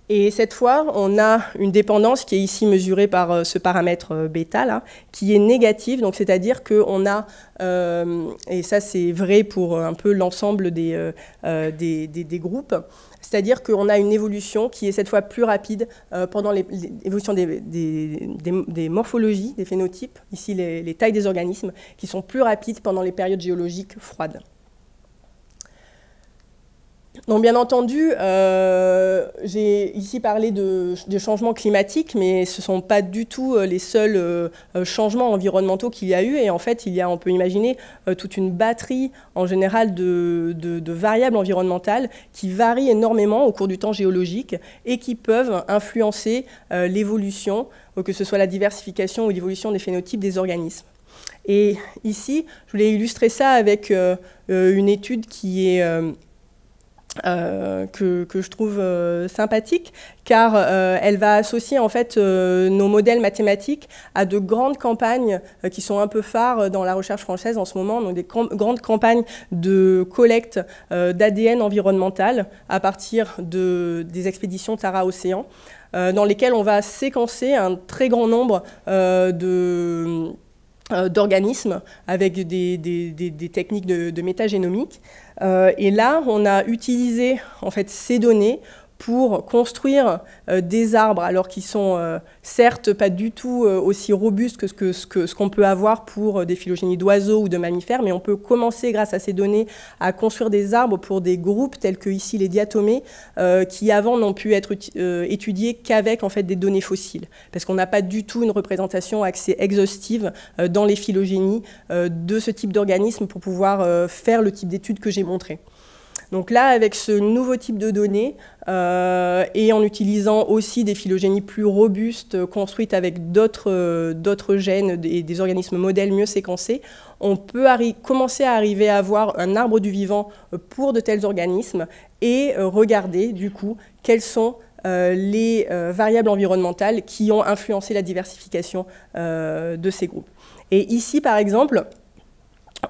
Et cette fois, on a une dépendance qui est ici mesurée par ce paramètre bêta, là, qui est négative, donc c'est-à-dire qu'on a, et ça c'est vrai pour un peu l'ensemble des groupes, c'est-à-dire qu'on a une évolution qui est cette fois plus rapide pendant l'évolution des morphologies, des phénotypes, ici les tailles des organismes, qui sont plus rapides pendant les périodes géologiques froides. Donc, bien entendu, j'ai ici parlé de changements climatiques, mais ce ne sont pas du tout les seuls changements environnementaux qu'il y a eu. Et en fait, on peut imaginer toute une batterie, en général, de variables environnementales qui varient énormément au cours du temps géologique et qui peuvent influencer l'évolution, que ce soit la diversification ou l'évolution des phénotypes des organismes. Et ici, je voulais illustrer ça avec une étude qui est... que je trouve sympathique, car elle va associer en fait nos modèles mathématiques à de grandes campagnes qui sont un peu phares dans la recherche française en ce moment, donc des grandes campagnes de collecte d'ADN environnemental à partir des expéditions Tara-Océan, dans lesquelles on va séquencer un très grand nombre d'organismes avec des techniques de métagénomique. Et là, on a utilisé en fait, ces données pour construire des arbres, alors qu'ils sont certes pas du tout aussi robustes que ce qu'on peut avoir pour des phylogénies d'oiseaux ou de mammifères, mais on peut commencer, grâce à ces données, à construire des arbres pour des groupes tels que ici les diatomées, qui avant n'ont pu être étudiés qu'avec en fait, des données fossiles, parce qu'on n'a pas du tout une représentation assez exhaustive dans les phylogénies de ce type d'organisme pour pouvoir faire le type d'études que j'ai montré. Donc là, avec ce nouveau type de données, et en utilisant aussi des phylogénies plus robustes, construites avec d'autres gènes et des organismes modèles mieux séquencés, on peut commencer à arriver à avoir un arbre du vivant pour de tels organismes et regarder, du coup, quelles sont les variables environnementales qui ont influencé la diversification de ces groupes. Et ici, par exemple,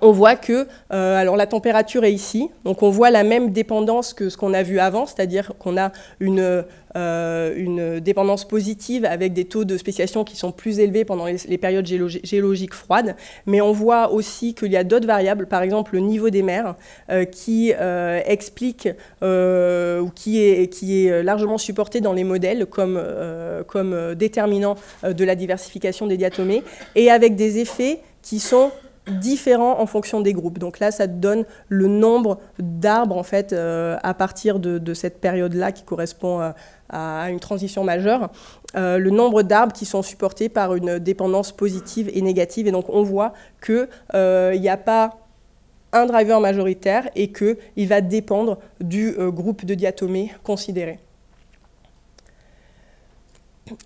on voit que, alors la température est ici, donc on voit la même dépendance que ce qu'on a vu avant, c'est-à-dire qu'on a une dépendance positive avec des taux de spéciation qui sont plus élevés pendant les périodes géologiques froides, mais on voit aussi qu'il y a d'autres variables, par exemple le niveau des mers, qui explique ou qui est largement supporté dans les modèles comme déterminant de la diversification des diatomées, et avec des effets qui sont différents en fonction des groupes. Donc là, ça donne le nombre d'arbres, en fait, à partir de cette période-là qui correspond à une transition majeure, le nombre d'arbres qui sont supportés par une dépendance positive et négative. Et donc, on voit qu'il n'y a pas un driver majoritaire et qu'il va dépendre du groupe de diatomées considéré.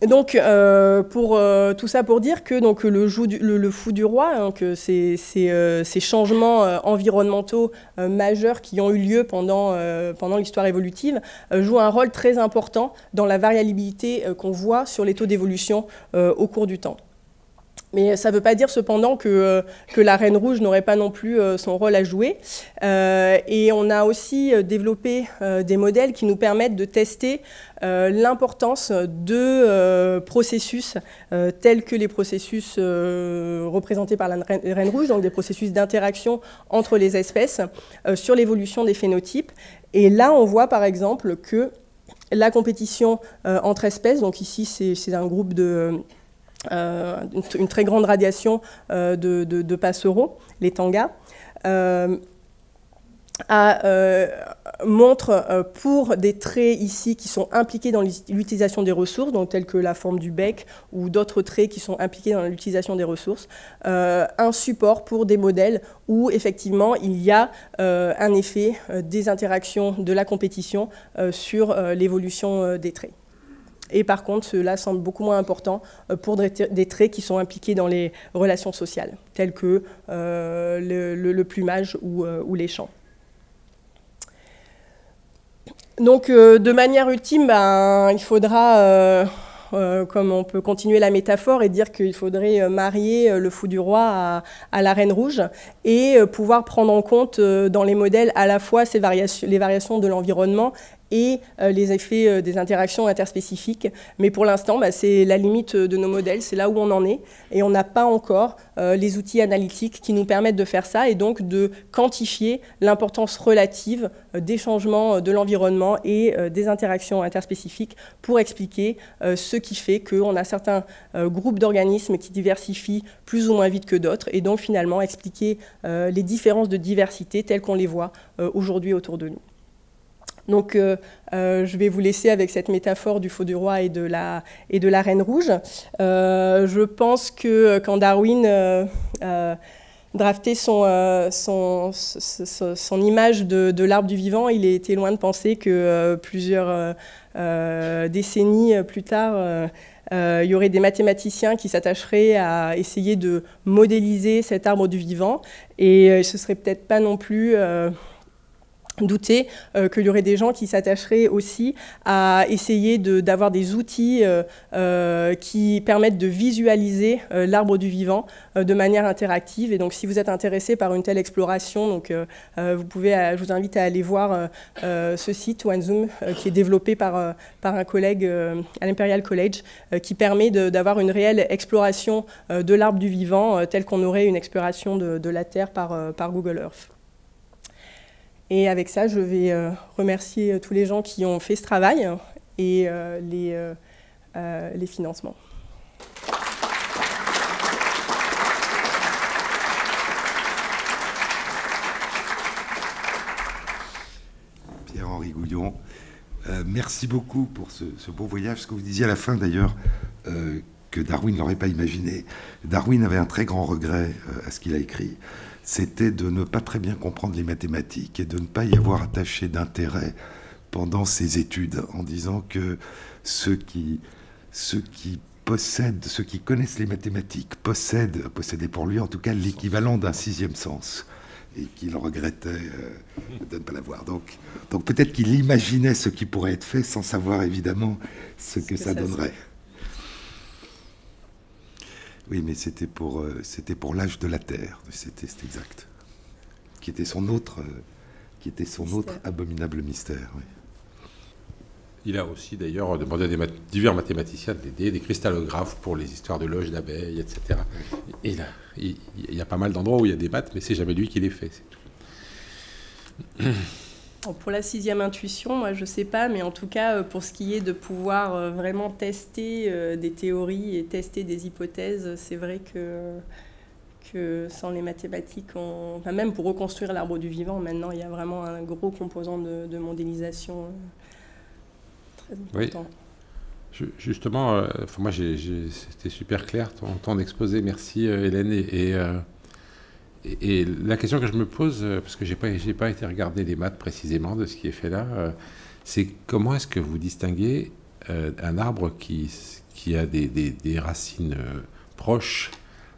Donc, tout ça pour dire que donc, le fou du roi, hein, que ces changements environnementaux majeurs qui ont eu lieu pendant l'histoire évolutive jouent un rôle très important dans la variabilité qu'on voit sur les taux d'évolution au cours du temps. Mais ça ne veut pas dire cependant que la Reine Rouge n'aurait pas non plus son rôle à jouer. Et on a aussi développé des modèles qui nous permettent de tester l'importance de processus tels que les processus représentés par la Reine Rouge, donc des processus d'interaction entre les espèces sur l'évolution des phénotypes. Et là, on voit par exemple que la compétition entre espèces, donc ici c'est un groupe une très grande radiation de passereaux, les tangas, montre pour des traits ici qui sont impliqués dans l'utilisation des ressources, donc tels que la forme du bec ou d'autres traits qui sont impliqués dans l'utilisation des ressources, un support pour des modèles où effectivement il y a un effet des interactions de la compétition sur l'évolution des traits. Et par contre, cela semble beaucoup moins important pour des traits qui sont impliqués dans les relations sociales, tels que le plumage ou les champs. Donc, de manière ultime, il faudra, comme on peut continuer la métaphore et dire qu'il faudrait marier le fou du roi à la Reine Rouge et pouvoir prendre en compte dans les modèles à la fois les variations de l'environnement et les effets des interactions interspécifiques. Mais pour l'instant, c'est la limite de nos modèles, c'est là où on en est. Et on n'a pas encore les outils analytiques qui nous permettent de faire ça et donc de quantifier l'importance relative des changements de l'environnement et des interactions interspécifiques pour expliquer ce qui fait qu'on a certains groupes d'organismes qui diversifient plus ou moins vite que d'autres et donc finalement expliquer les différences de diversité telles qu'on les voit aujourd'hui autour de nous. Donc, je vais vous laisser avec cette métaphore du faux du roi et de la Reine Rouge. Je pense que quand Darwin draftait son image de l'arbre du vivant, il était loin de penser que plusieurs décennies plus tard, il y aurait des mathématiciens qui s'attacheraient à essayer de modéliser cet arbre du vivant. Et ce ne serait peut-être pas non plus douter qu'il y aurait des gens qui s'attacheraient aussi à essayer d'avoir des outils qui permettent de visualiser l'arbre du vivant de manière interactive. Et donc, si vous êtes intéressé par une telle exploration, donc, je vous invite à aller voir ce site, OneZoom, qui est développé par un collègue à l'Imperial College, qui permet d'avoir une réelle exploration de l'arbre du vivant, telle qu'on aurait une exploration de la Terre par Google Earth. Et avec ça, je vais remercier tous les gens qui ont fait ce travail et les financements. Pierre-Henri Gouillon, merci beaucoup pour ce beau voyage. Ce que vous disiez à la fin, d'ailleurs, que Darwin n'aurait pas imaginé. Darwin avait un très grand regret à ce qu'il a écrit. C'était de ne pas très bien comprendre les mathématiques et de ne pas y avoir attaché d'intérêt pendant ses études, en disant que ceux qui connaissent les mathématiques possédaient pour lui en tout cas l'équivalent d'un sixième sens, et qu'il regrettait de ne pas l'avoir. Donc peut-être qu'il imaginait ce qui pourrait être fait sans savoir évidemment ce que ça donnerait. Oui, mais c'était pour l'âge de la Terre, c'est exact. qui était son autre abominable mystère. Oui. Il a aussi d'ailleurs demandé à divers mathématiciens de l'aider, des cristallographes pour les histoires de loges d'abeilles, etc. Et là, il y a pas mal d'endroits où il y a des maths, mais c'est jamais lui qui les fait, c'est tout. Pour la 6e intuition, moi je sais pas, mais en tout cas pour ce qui est de pouvoir vraiment tester des théories et tester des hypothèses, c'est vrai que sans les mathématiques, enfin, même pour reconstruire l'arbre du vivant, maintenant il y a vraiment un gros composant de modélisation très important. Oui. Justement, moi c'était super clair ton exposé, merci Hélène. Et la question que je me pose, parce que j'ai pas été regarder les maths précisément de ce qui est fait là, c'est comment est-ce que vous distinguez un arbre qui a des racines proches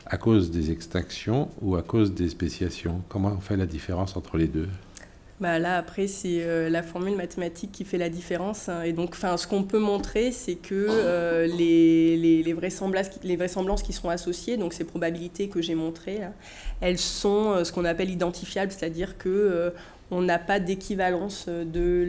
à cause des extinctions ou à cause des spéciations? Comment on fait la différence entre les deux? Là, après, c'est la formule mathématique qui fait la différence. Et donc, ce qu'on peut montrer, c'est que les vraisemblances qui sont associées, donc ces probabilités que j'ai montrées, elles sont ce qu'on appelle identifiables, c'est-à-dire qu'on n'a pas d'équivalence de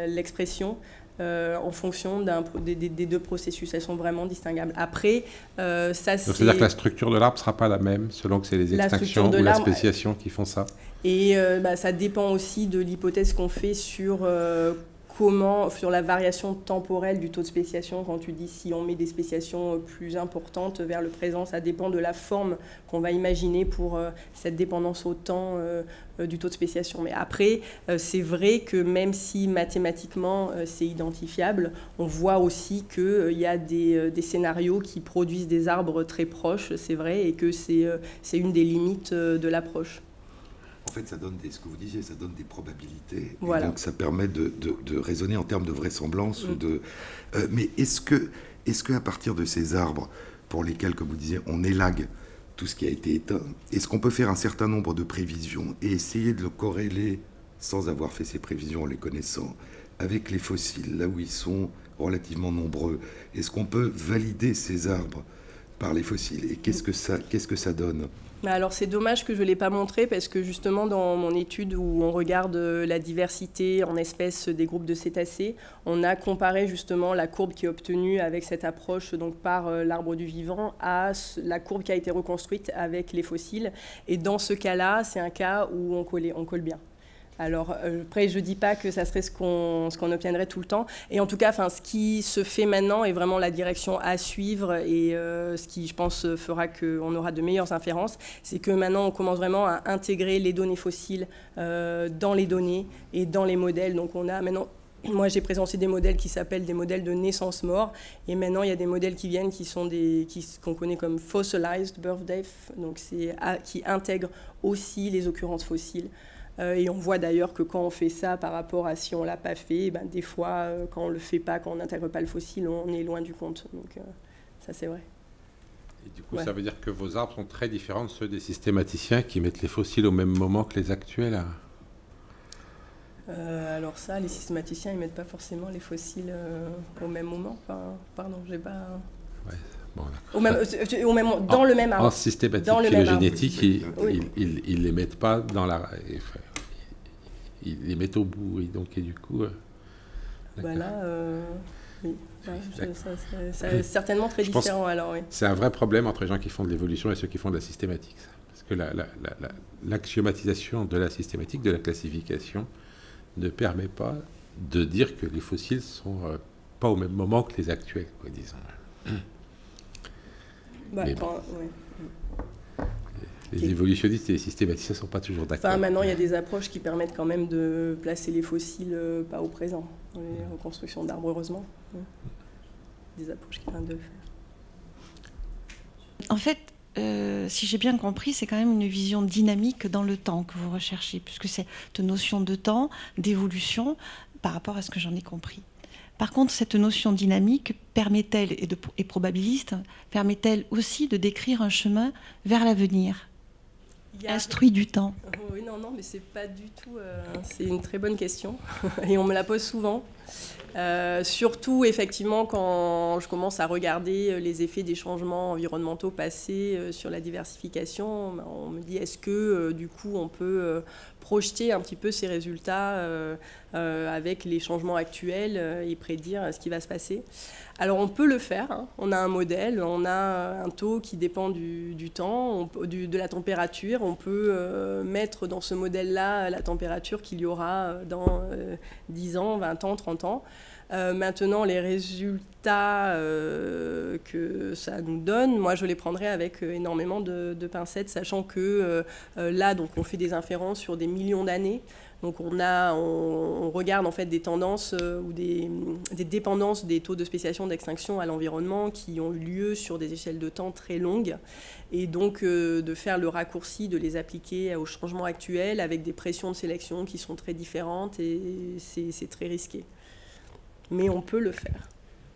l'expression en fonction des deux processus. Elles sont vraiment distinguables. Après, ça c'est... Donc, c'est-à-dire que la structure de l'arbre ne sera pas la même selon que c'est les extinctions ou la spéciation qui font ça? Et ça dépend aussi de l'hypothèse qu'on fait sur la variation temporelle du taux de spéciation. Quand tu dis si on met des spéciations plus importantes vers le présent, ça dépend de la forme qu'on va imaginer pour cette dépendance au temps du taux de spéciation. Mais après, c'est vrai que même si mathématiquement c'est identifiable, on voit aussi qu'il y a des scénarios qui produisent des arbres très proches, c'est vrai, et que c'est une des limites de l'approche. En fait, ça donne ce que vous disiez, ça donne des probabilités. Voilà. Et donc, ça permet de raisonner en termes de vraisemblance. Mais est-ce qu'à partir de ces arbres, pour lesquels, comme vous disiez, on élague tout ce qui a été éteint, est-ce qu'on peut faire un certain nombre de prévisions et essayer de le corréler, sans avoir fait ces prévisions en les connaissant, avec les fossiles, là où ils sont relativement nombreux? Est-ce qu'on peut valider ces arbres par les fossiles? Et qu'est-ce que ça donne? Alors c'est dommage que je ne l'ai pas montré parce que justement dans mon étude où on regarde la diversité en espèces des groupes de cétacés, on a comparé justement la courbe qui est obtenue avec cette approche donc par l'arbre du vivant à la courbe qui a été reconstruite avec les fossiles. Et dans ce cas-là, c'est un cas où on colle bien. Alors après, je ne dis pas que ça serait ce qu'on obtiendrait tout le temps. Et en tout cas, ce qui se fait maintenant est vraiment la direction à suivre et ce qui, je pense, fera qu'on aura de meilleures inférences, c'est que maintenant, on commence vraiment à intégrer les données fossiles dans les données et dans les modèles. Donc on a maintenant... Moi, j'ai présenté des modèles qui s'appellent des modèles de naissance-mort. Et maintenant, il y a des modèles qui viennent qu'on connaît comme fossilized birthday, donc qui intègrent aussi les occurrences fossiles. Et on voit d'ailleurs que quand on fait ça par rapport à si on ne l'a pas fait, des fois, quand on ne le fait pas, quand on n'intègre pas le fossile, on est loin du compte. Donc ça, c'est vrai. Et du coup, ça veut dire que vos arbres sont très différents de ceux des systématiciens qui mettent les fossiles au même moment que les actuels? Alors ça, les systématiciens, ils ne mettent pas forcément les fossiles au même moment. Enfin, pardon, j'ai pas... Ouais. Bon, dans le même arbre. En systématique phylogénétique, ils ne les mettent pas dans la... Ils les mettent au bout, et du coup... Là, oui. C'est certainement très différent, alors, oui. C'est un vrai problème entre les gens qui font de l'évolution et ceux qui font de la systématique. Ça. Parce que l'axiomatisation de la systématique, de la classification, ne permet pas de dire que les fossiles ne sont pas au même moment que les actuels, quoi, disons. Les évolutionnistes et les systématiciens ne sont pas toujours d'accord. Maintenant, il y a des approches qui permettent quand même de placer les fossiles pas au présent, dans les reconstructions d'arbres, heureusement. Des approches qui permettent de le faire. En fait, si j'ai bien compris, c'est quand même une vision dynamique dans le temps que vous recherchez, puisque c'est une notion de temps, d'évolution, par rapport à ce que j'en ai compris. Par contre, cette notion dynamique permet-elle, et probabiliste, permet-elle aussi de décrire un chemin vers l'avenir? instruit du temps? Oui, non, mais c'est pas du tout... c'est une très bonne question et on me la pose souvent. Surtout, effectivement, quand je commence à regarder les effets des changements environnementaux passés sur la diversification, on me dit est-ce que, du coup, on peut projeter un petit peu ces résultats avec les changements actuels et prédire ce qui va se passer. Alors, on peut le faire. Hein. On a un modèle, on a un taux qui dépend du temps, de la température. On peut mettre dans ce modèle-là la température qu'il y aura dans 10 ans, 20 ans, 30 ans. Maintenant, les résultats que ça nous donne, moi, je les prendrai avec énormément de pincettes, sachant que là, donc, on fait des inférences sur des millions d'années. Donc on regarde en fait des tendances ou des dépendances des taux de spéciation d'extinction à l'environnement qui ont eu lieu sur des échelles de temps très longues. Et donc de faire le raccourci, de les appliquer aux changements actuels avec des pressions de sélection qui sont très différentes et c'est très risqué. Mais on peut le faire.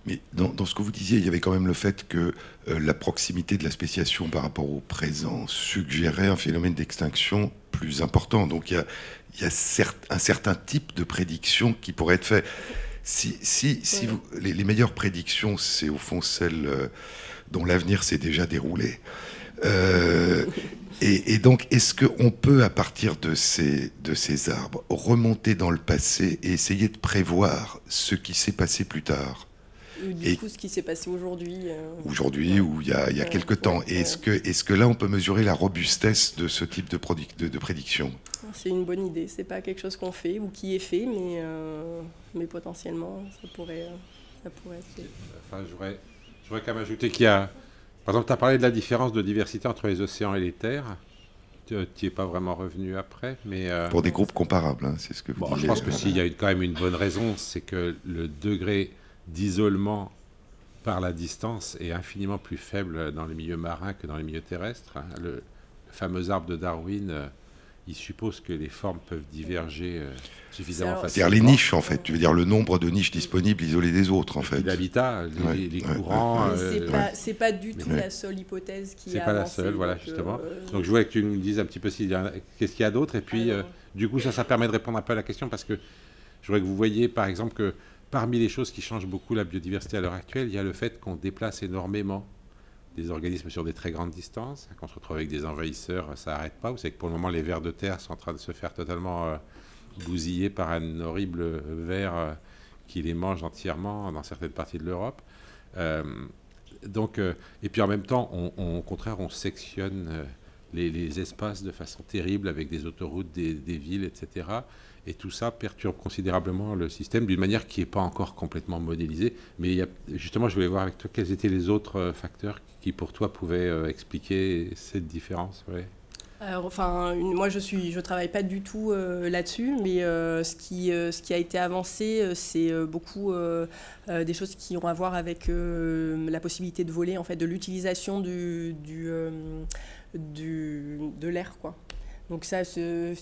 Mais dans ce que vous disiez, il y avait quand même le fait que la proximité de la spéciation par rapport au présent suggérait un phénomène d'extinction plus important. Donc il y a un certain type de prédiction qui pourrait être fait. Si vous, les meilleures prédictions, c'est au fond celles dont l'avenir s'est déjà déroulé. Et donc, est-ce qu'on peut, à partir de ces arbres, remonter dans le passé et essayer de prévoir ce qui s'est passé plus tard ? Du coup, ce qui s'est passé aujourd'hui. Aujourd'hui, ou il y a quelque temps. Est-ce que là, on peut mesurer la robustesse de ce type de prédiction ? C'est une bonne idée. C'est pas quelque chose qu'on fait ou qui est fait, mais potentiellement, ça pourrait être fait. Enfin, je voudrais quand même ajouter qu'il y a... Par exemple, tu as parlé de la différence de diversité entre les océans et les terres. Tu n'y es pas vraiment revenu après, mais... Pour des groupes comparables, hein, c'est ce que vous disiez. Je pense que s'il y a quand même une bonne raison, c'est que le degré d'isolement par la distance est infiniment plus faible dans les milieux marins que dans les milieux terrestres. Le fameux arbre de Darwin, il suppose que les formes peuvent diverger suffisamment facilement. C'est-à-dire les niches, en fait. Tu veux dire le nombre de niches disponibles isolées des autres, en fait. L'habitat, les courants... C'est pas du tout la seule hypothèse qui est avancée. C'est pas la seule, voilà, justement. Donc je voulais que tu nous dises un petit peu qu'est-ce qu'il y a d'autre. Et puis, du coup, ça permet de répondre un peu à la question, parce que je voudrais que vous voyez, par exemple, que parmi les choses qui changent beaucoup la biodiversité à l'heure actuelle, il y a le fait qu'on déplace énormément des organismes sur des très grandes distances, qu'on se retrouve avec des envahisseurs, ça n'arrête pas. Vous savez que pour le moment, les vers de terre sont en train de se faire totalement bousiller par un horrible ver qui les mange entièrement dans certaines parties de l'Europe. Et puis en même temps, au contraire, on sectionne les espaces de façon terrible avec des autoroutes, des villes, etc. Et tout ça perturbe considérablement le système d'une manière qui n'est pas encore complètement modélisée. Mais justement, je voulais voir avec toi quels étaient les autres facteurs qui, pour toi, pouvaient expliquer cette différence. Ouais. Alors, moi, je travaille pas du tout là-dessus, mais ce qui a été avancé, c'est beaucoup des choses qui ont à voir avec la possibilité de voler, en fait, de l'utilisation de l'air, quoi. Donc ça, chez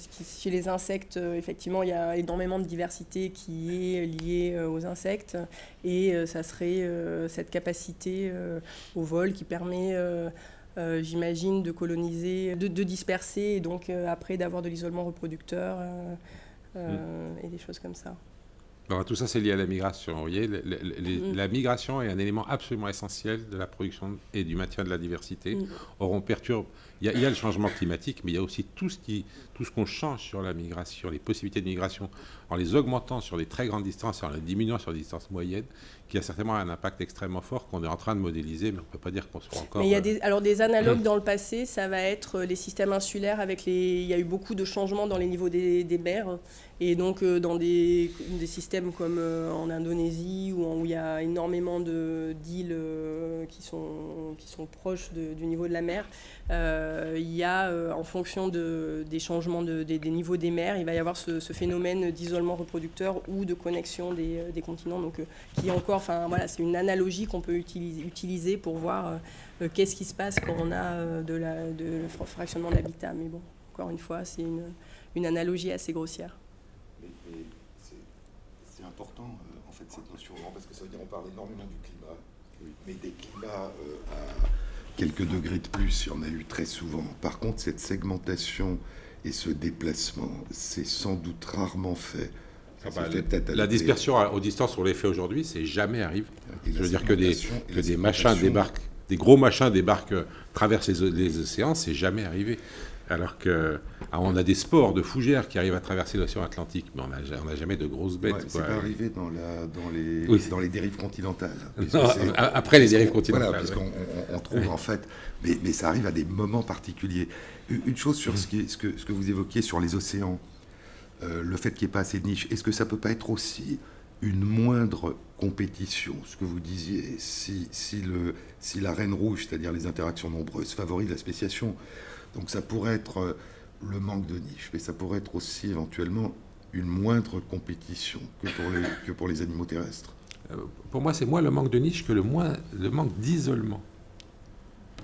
les insectes, effectivement, il y a énormément de diversité qui est liée aux insectes. Et ça serait cette capacité au vol qui permet, j'imagine, de coloniser, de disperser, et donc après d'avoir de l'isolement reproducteur et des choses comme ça. Alors, tout ça, c'est lié à la migration. Vous voyez, la migration est un élément absolument essentiel de la production et du maintien de la diversité. Or, on perturbe... Il y a le changement climatique, mais il y a aussi tout ce qu'on change sur la migration, les possibilités de migration, en les augmentant sur les très grandes distances et en les diminuant sur des distances moyennes, qui a certainement un impact extrêmement fort qu'on est en train de modéliser, mais on ne peut pas dire qu'on soit encore... Mais il y a des analogues dans le passé, ça va être les systèmes insulaires avec il y a eu beaucoup de changements dans les niveaux des mers. Et donc, dans des systèmes comme en Indonésie, où il y a énormément d'îles qui sont proches du niveau de la mer, il y a, en fonction des changements des niveaux des mers, il va y avoir ce phénomène d'isolement reproducteur ou de connexion des continents. Donc, qui est encore, c'est une analogie qu'on peut utiliser pour voir qu'est-ce qui se passe quand on a de fractionnement de l'habitat. Mais bon, encore une fois, c'est une analogie assez grossière. C'est important, en fait, cette notion, parce que ça veut dire qu'on parle énormément du climat, mais des climats quelques degrés de plus, il y en a eu très souvent. Par contre, cette segmentation et ce déplacement, c'est sans doute rarement fait. La dispersion aux distances où on les fait aujourd'hui, c'est jamais arrivé. Je veux dire que des machins débarquent, des gros machins débarquent, traversent les océans, c'est jamais arrivé. Alors on a des sports de fougères qui arrivent à traverser l'océan Atlantique, mais on n'a jamais de grosses bêtes. Ouais, c'est pas arrivé dans les dérives continentales. Non, après les dérives continentales. Voilà, puisqu'on trouve en fait, mais ça arrive à des moments particuliers. Une chose sur ce que vous évoquiez sur les océans, le fait qu'il n'y ait pas assez de niches, est-ce que ça peut pas être aussi une moindre compétition, ce que vous disiez, si la reine rouge, c'est-à-dire les interactions nombreuses, favorise la spéciation. Donc ça pourrait être le manque de niche, mais ça pourrait être aussi éventuellement une moindre compétition que pour les animaux terrestres. Pour moi, c'est moins le manque de niche que le manque d'isolement.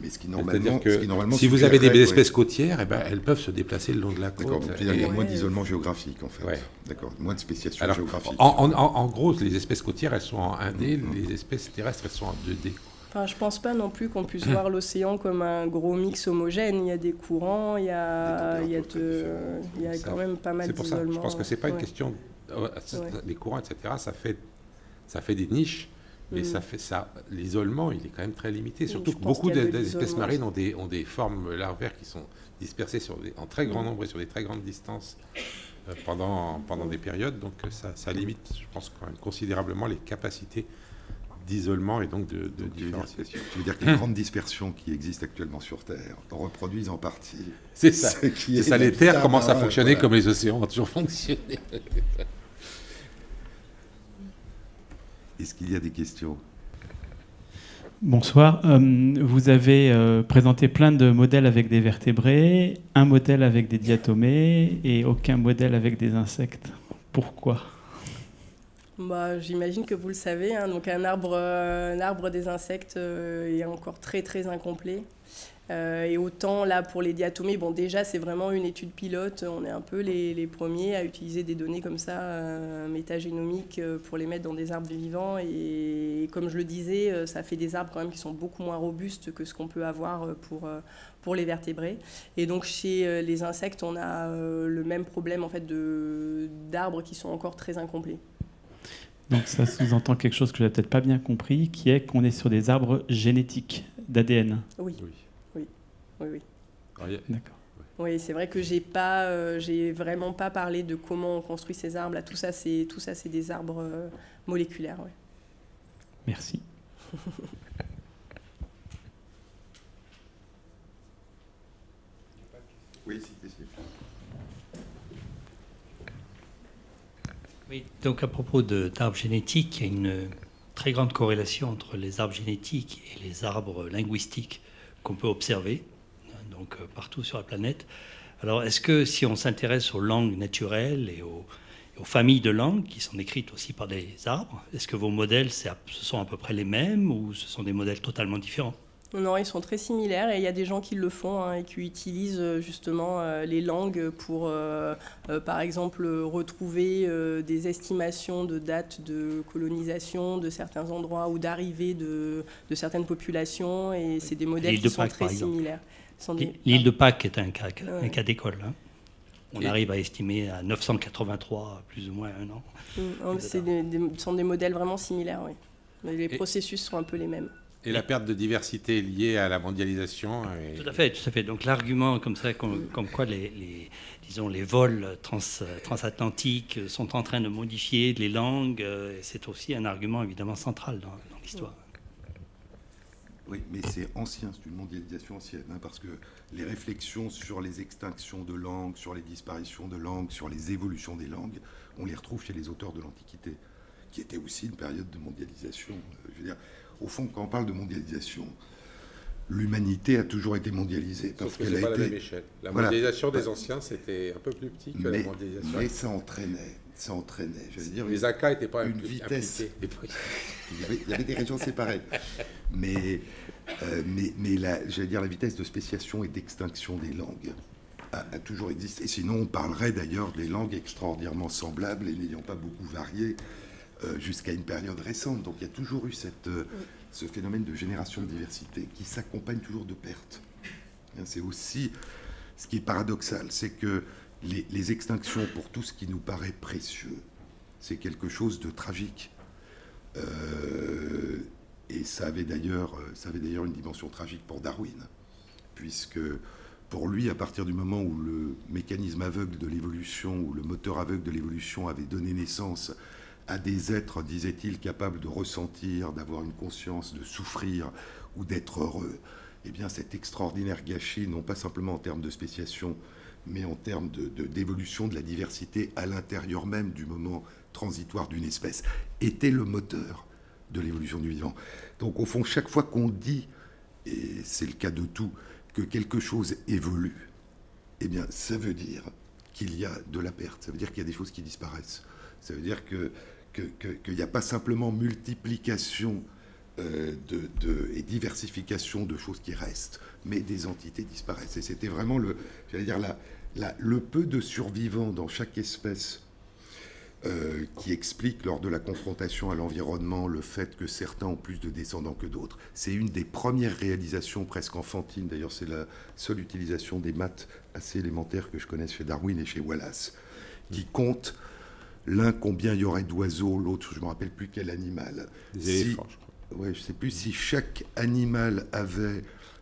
Mais ce qui normalement si vous avez des espèces côtières, eh ben, elles peuvent se déplacer le long de la côte. D'accord, donc il y a moins d'isolement géographique en fait. Ouais. D'accord, moins de spéciation géographique. En gros, les espèces côtières, elles sont en 1D, les espèces terrestres, elles sont en 2D. Enfin, je pense pas non plus qu'on puisse voir l'océan comme un gros mix homogène. Il y a des courants, il y a quand même pas mal d'isolement. C'est pour ça, je pense que c'est pas une question... Les courants, etc., ça fait des niches. Mais l'isolement, il est quand même très limité. Surtout que beaucoup d'espèces marines ont des formes larvaires qui sont dispersées en très grand nombre et sur des très grandes distances pendant des périodes. Donc ça limite, je pense, quand même considérablement les capacités d'isolement et donc de différenciation. Tu veux dire que les grandes dispersions qui existent actuellement sur Terre reproduisent en partie... C'est ça. Les terres commencent à fonctionner comme les océans ont toujours fonctionné. Est-ce qu'il y a des questions ? Bonsoir. Vous avez présenté plein de modèles avec des vertébrés, un modèle avec des diatomées et aucun modèle avec des insectes. Pourquoi ? J'imagine que vous le savez. Donc un arbre des insectes est encore très très incomplet. Et autant là pour les diatomées, déjà c'est vraiment une étude pilote, on est un peu les premiers à utiliser des données comme ça, métagénomiques, pour les mettre dans des arbres vivants. Et comme je le disais, ça fait des arbres quand même qui sont beaucoup moins robustes que ce qu'on peut avoir pour les vertébrés. Et donc chez les insectes, on a le même problème en fait d'arbres qui sont encore très incomplets. Donc ça sous-entend quelque chose que je n'ai peut-être pas bien compris, qui est qu'on est sur des arbres génétiques d'ADN. Oui. D'accord. Oui, c'est vrai que j'ai vraiment pas parlé de comment on construit ces arbres. Là, tout ça, c'est des arbres moléculaires. Ouais. Merci. Oui, Oui, donc à propos d'arbres génétiques, il y a une très grande corrélation entre les arbres génétiques et les arbres linguistiques qu'on peut observer, donc partout sur la planète. Alors, est-ce que si on s'intéresse aux langues naturelles et aux familles de langues qui sont écrites aussi par des arbres, est-ce que vos modèles, ce sont à peu près les mêmes ou ce sont des modèles totalement différents ? Non, ils sont très similaires et il y a des gens qui le font et qui utilisent justement les langues pour, par exemple, retrouver des estimations de dates de colonisation de certains endroits ou d'arrivée de certaines populations, et c'est des modèles qui sont très similaires. L'île de Pâques est un cas d'école. Hein. On arrive à estimer à 983, plus ou moins un an. Ce sont des modèles vraiment similaires, oui. Mais les processus sont un peu les mêmes. Et la perte de diversité liée à la mondialisation. Tout à fait. Donc l'argument comme quoi les vols transatlantiques sont en train de modifier les langues, c'est aussi un argument évidemment central dans l'histoire. Oui, mais c'est ancien, c'est une mondialisation ancienne, parce que les réflexions sur les extinctions de langues, sur les disparitions de langues, sur les évolutions des langues, on les retrouve chez les auteurs de l'Antiquité, qui était aussi une période de mondialisation. Je veux dire, au fond, quand on parle de mondialisation, l'humanité a toujours été mondialisée. Parce qu'elle a été... la même échelle. La mondialisation des anciens, c'était un peu plus petit que la mondialisation. Mais ça entraînait. Je veux dire, les Incas n'étaient pas une vitesse. Il y avait des régions séparées. Mais la vitesse de spéciation et d'extinction des langues a toujours existé. Sinon, on parlerait d'ailleurs des langues extraordinairement semblables et n'ayant pas beaucoup varié jusqu'à une période récente. Donc il y a toujours eu ce phénomène de génération de diversité qui s'accompagne toujours de pertes. C'est aussi ce qui est paradoxal, c'est que les extinctions, pour tout ce qui nous paraît précieux, c'est quelque chose de tragique. Et ça avait d'ailleurs une dimension tragique pour Darwin, puisque pour lui, à partir du moment où le mécanisme aveugle de l'évolution, ou le moteur aveugle de l'évolution avait donné naissance à des êtres, disait-il, capables de ressentir, d'avoir une conscience, de souffrir ou d'être heureux, eh bien cet extraordinaire gâchis, non pas simplement en termes de spéciation, mais en termes d'évolution de la diversité à l'intérieur même du moment transitoire d'une espèce, était le moteur de l'évolution du vivant. Donc au fond, chaque fois qu'on dit, et c'est le cas de tout, que quelque chose évolue, eh bien ça veut dire qu'il y a de la perte, ça veut dire qu'il y a des choses qui disparaissent, ça veut dire qu'il n'y a pas simplement multiplication et diversification de choses qui restent, mais des entités disparaissent. Et c'était vraiment le peu de survivants dans chaque espèce qui explique lors de la confrontation à l'environnement le fait que certains ont plus de descendants que d'autres. C'est une des premières réalisations presque enfantines, d'ailleurs c'est la seule utilisation des maths assez élémentaires que je connaisse chez Darwin et chez Wallace, qui compte l'un combien il y aurait d'oiseaux, l'autre je ne me rappelle plus quel animal. Des éléphants, je crois. Ouais, je ne sais plus si chaque animal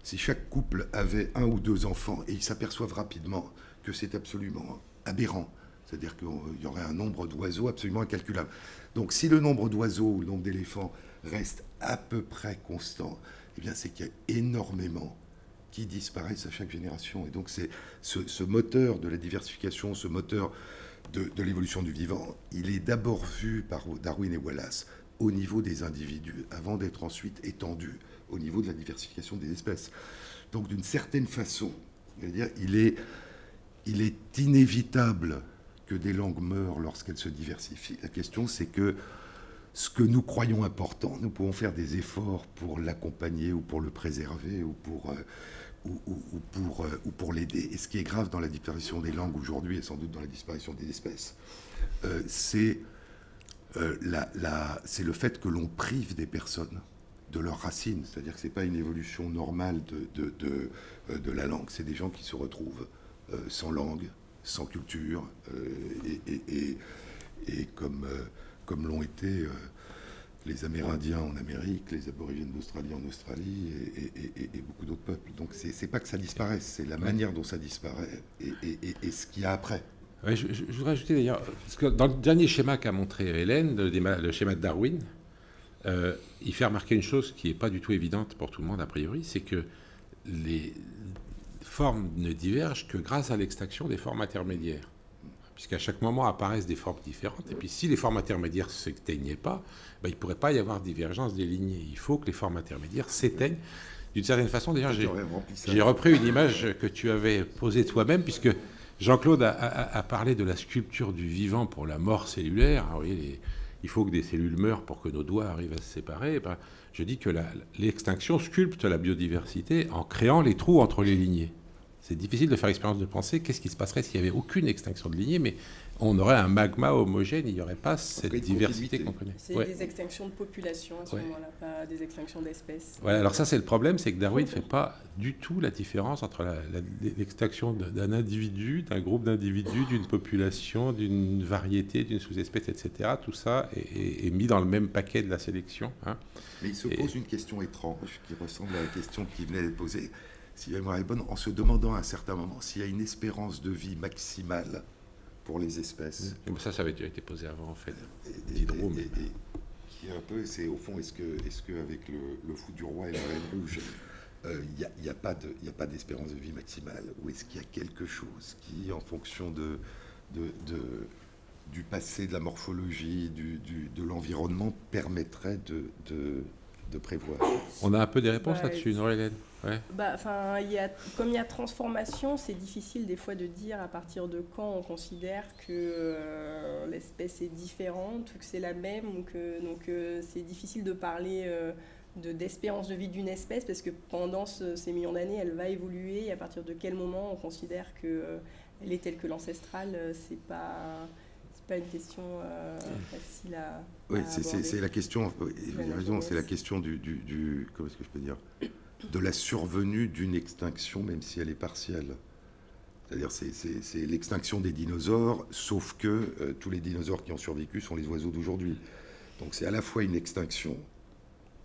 si chaque couple avait 1 ou 2 enfants, et ils s'aperçoivent rapidement que c'est absolument aberrant. C'est-à-dire qu'il y aurait un nombre d'oiseaux absolument incalculable. Donc si le nombre d'oiseaux ou le nombre d'éléphants reste à peu près constant, eh bien c'est qu'il y a énormément qui disparaissent à chaque génération. Et donc c'est ce moteur de la diversification, ce moteur de l'évolution du vivant, il est d'abord vu par Darwin et Wallace au niveau des individus, avant d'être ensuite étendu au niveau de la diversification des espèces. Donc d'une certaine façon, c'est-à-dire, il est inévitable que des langues meurent lorsqu'elles se diversifient. La question, c'est que ce que nous croyons important, nous pouvons faire des efforts pour l'accompagner ou pour le préserver ou pour l'aider. Et ce qui est grave dans la disparition des langues aujourd'hui, et sans doute dans la disparition des espèces, c'est le fait que l'on prive des personnes de leurs racines. C'est-à-dire que ce n'est pas une évolution normale de la langue. C'est des gens qui se retrouvent sans langue, sans culture, et comme l'ont été les Amérindiens en Amérique, les aborigènes d'Australie en Australie, et beaucoup d'autres peuples. Donc c'est pas que ça disparaisse, c'est la manière dont ça disparaît, et ce qu'il y a après. Ouais, je voudrais ajouter d'ailleurs, parce que dans le dernier schéma qu'a montré Hélène, le schéma de Darwin, il fait remarquer une chose qui n'est pas du tout évidente pour tout le monde a priori, c'est que les formes ne divergent que grâce à l'extinction des formes intermédiaires. Puisqu'à chaque moment apparaissent des formes différentes. Et puis si les formes intermédiaires ne s'éteignaient pas, il ne pourrait pas y avoir divergence des lignées. Il faut que les formes intermédiaires s'éteignent. D'une certaine façon, d'ailleurs, j'ai repris une image que tu avais posée toi-même, puisque Jean-Claude a parlé de la sculpture du vivant pour la mort cellulaire. Alors, il faut que des cellules meurent pour que nos doigts arrivent à se séparer. Je dis que l'extinction sculpte la biodiversité en créant les trous entre les lignées. C'est difficile de faire l'expérience de penser qu'est-ce qui se passerait s'il n'y avait aucune extinction de lignée, mais on aurait un magma homogène, il n'y aurait pas cette diversité qu'on connaît. C'est des extinctions de population à ce moment-là, pas des extinctions d'espèces. Voilà, alors ça c'est le problème, c'est que Darwin ne fait pas du tout la différence entre l'extinction d'un individu, d'un groupe d'individus, d'une population, d'une variété, d'une sous-espèce, etc. Tout ça est mis dans le même paquet de la sélection. Hein. Mais il se pose une question étrange qui ressemble à la question qui venait d'être posée. Si la mémoire est bonne, en se demandant à un certain moment s'il y a une espérance de vie maximale pour les espèces. Ça avait déjà été posé avant, en fait. Qui est un peu, c'est au fond, est-ce que avec le fou du roi et la reine rouge, il n'y a pas d'espérance de vie maximale, ou est-ce qu'il y a quelque chose qui, en fonction du passé, de la morphologie, de l'environnement, permettrait de prévoir? On a un peu des réponses là-dessus, non, Hélène? Ouais. Comme il y a transformation, c'est difficile des fois de dire à partir de quand on considère que l'espèce est différente ou que c'est la même. Donc c'est difficile de parler d'espérance de vie d'une espèce parce que pendant ces millions d'années, elle va évoluer. Et à partir de quel moment on considère qu'elle est telle que l'ancestrale, c'est pas pas une question facile à Oui, aborder. c'est la question, vous avez raison, c'est la question comment est-ce que je peux dire, de la survenue d'une extinction, même si elle est partielle. C'est-à-dire, c'est l'extinction des dinosaures, sauf que tous les dinosaures qui ont survécu sont les oiseaux d'aujourd'hui. Donc c'est à la fois une extinction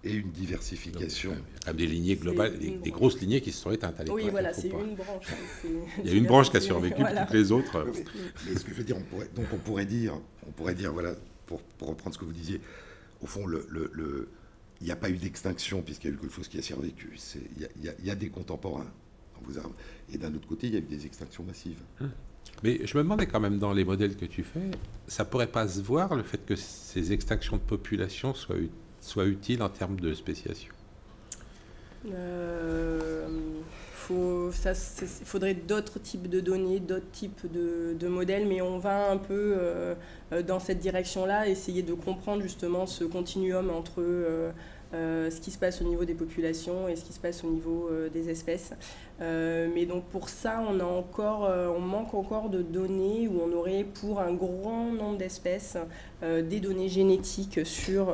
et une diversification. Des lignées globales, des grosses lignées qui se sont éteintes à l'époque. Oui, voilà, c'est une branche. Il y a une branche qui a survécu, voilà. toutes les autres. Mais ce que je veux dire, on pourrait dire, voilà, pour reprendre ce que vous disiez, au fond, il n'y a pas eu d'extinction puisqu'il y a eu quelque chose qui a survécu. Il y a des contemporains dans vos arbres. Et d'un autre côté, il y a eu des extinctions massives. Mais je me demandais quand même, dans les modèles que tu fais, ça pourrait pas se voir, le fait que ces extinctions de population soient utiles en termes de spéciation? Il faudrait d'autres types de données, d'autres types de modèles, mais on va un peu dans cette direction-là, essayer de comprendre justement ce continuum entre ce qui se passe au niveau des populations et ce qui se passe au niveau des espèces. Mais donc pour ça, on manque encore de données où on aurait pour un grand nombre d'espèces des données génétiques sur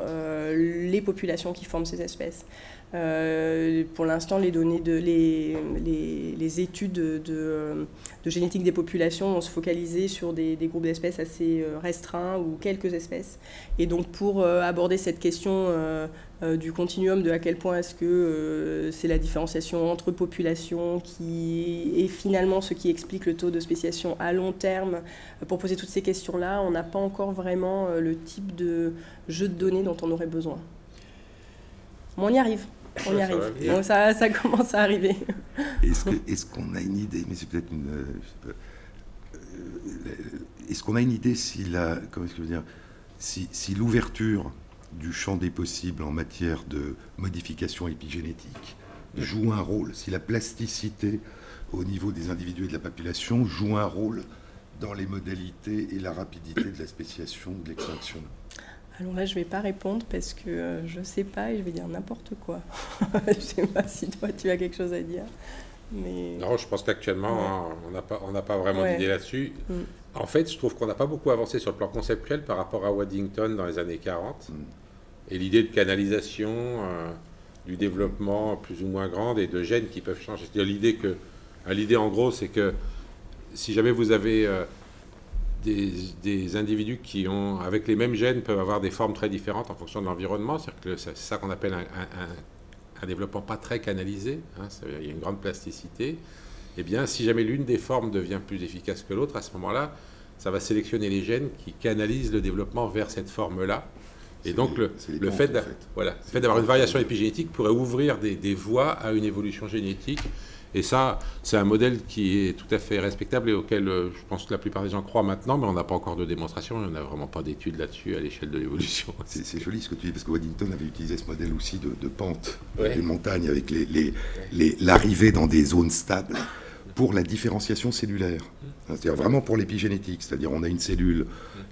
les populations qui forment ces espèces. Pour l'instant, les données les études de génétique des populations vont se focaliser sur des groupes d'espèces assez restreints ou quelques espèces. Et donc, pour aborder cette question du continuum, de à quel point est-ce que c'est la différenciation entre populations qui est finalement ce qui explique le taux de spéciation à long terme, pour poser toutes ces questions-là, on n'a pas encore vraiment le type de jeu de données dont on aurait besoin. Mais on y arrive. On y arrive. Donc ça commence à arriver. Est-ce qu'on a une idée, mais c'est peut-être est-ce qu'on a une idée comment est-ce que je veux dire, si l'ouverture du champ des possibles en matière de modification épigénétique joue un rôle, si la plasticité au niveau des individus et de la population joue un rôle dans les modalités et la rapidité de la spéciation, de l'extinction? Alors là, je ne vais pas répondre parce que je ne sais pas et je vais dire n'importe quoi. Je ne sais pas si toi, tu as quelque chose à dire. Mais... Non, je pense qu'actuellement, on n'a pas vraiment d'idée là-dessus. En fait, je trouve qu'on n'a pas beaucoup avancé sur le plan conceptuel par rapport à Waddington dans les années 40. Et l'idée de canalisation, du développement plus ou moins grande et de gènes qui peuvent changer. C'est-à-dire l'idée en gros, c'est que si jamais vous avez... des individus qui ont, avec les mêmes gènes, peuvent avoir des formes très différentes en fonction de l'environnement. C'est ça qu'on appelle un développement pas très canalisé. Hein, il y a une grande plasticité. Eh bien, si jamais l'une des formes devient plus efficace que l'autre, à ce moment-là, ça va sélectionner les gènes qui canalisent le développement vers cette forme-là. Et donc, le fait d'avoir une variation épigénétique pourrait ouvrir des voies à une évolution génétique. Et ça, c'est un modèle qui est tout à fait respectable et auquel je pense que la plupart des gens croient maintenant, mais on n'a pas encore de démonstration, on n'a vraiment pas d'études là-dessus à l'échelle de l'évolution. C'est joli ce que tu dis, parce que Waddington avait utilisé ce modèle aussi de pente des montagnes avec l'arrivée dans des zones stables pour la différenciation cellulaire. C'est-à-dire vraiment pour l'épigénétique, c'est-à-dire on a une cellule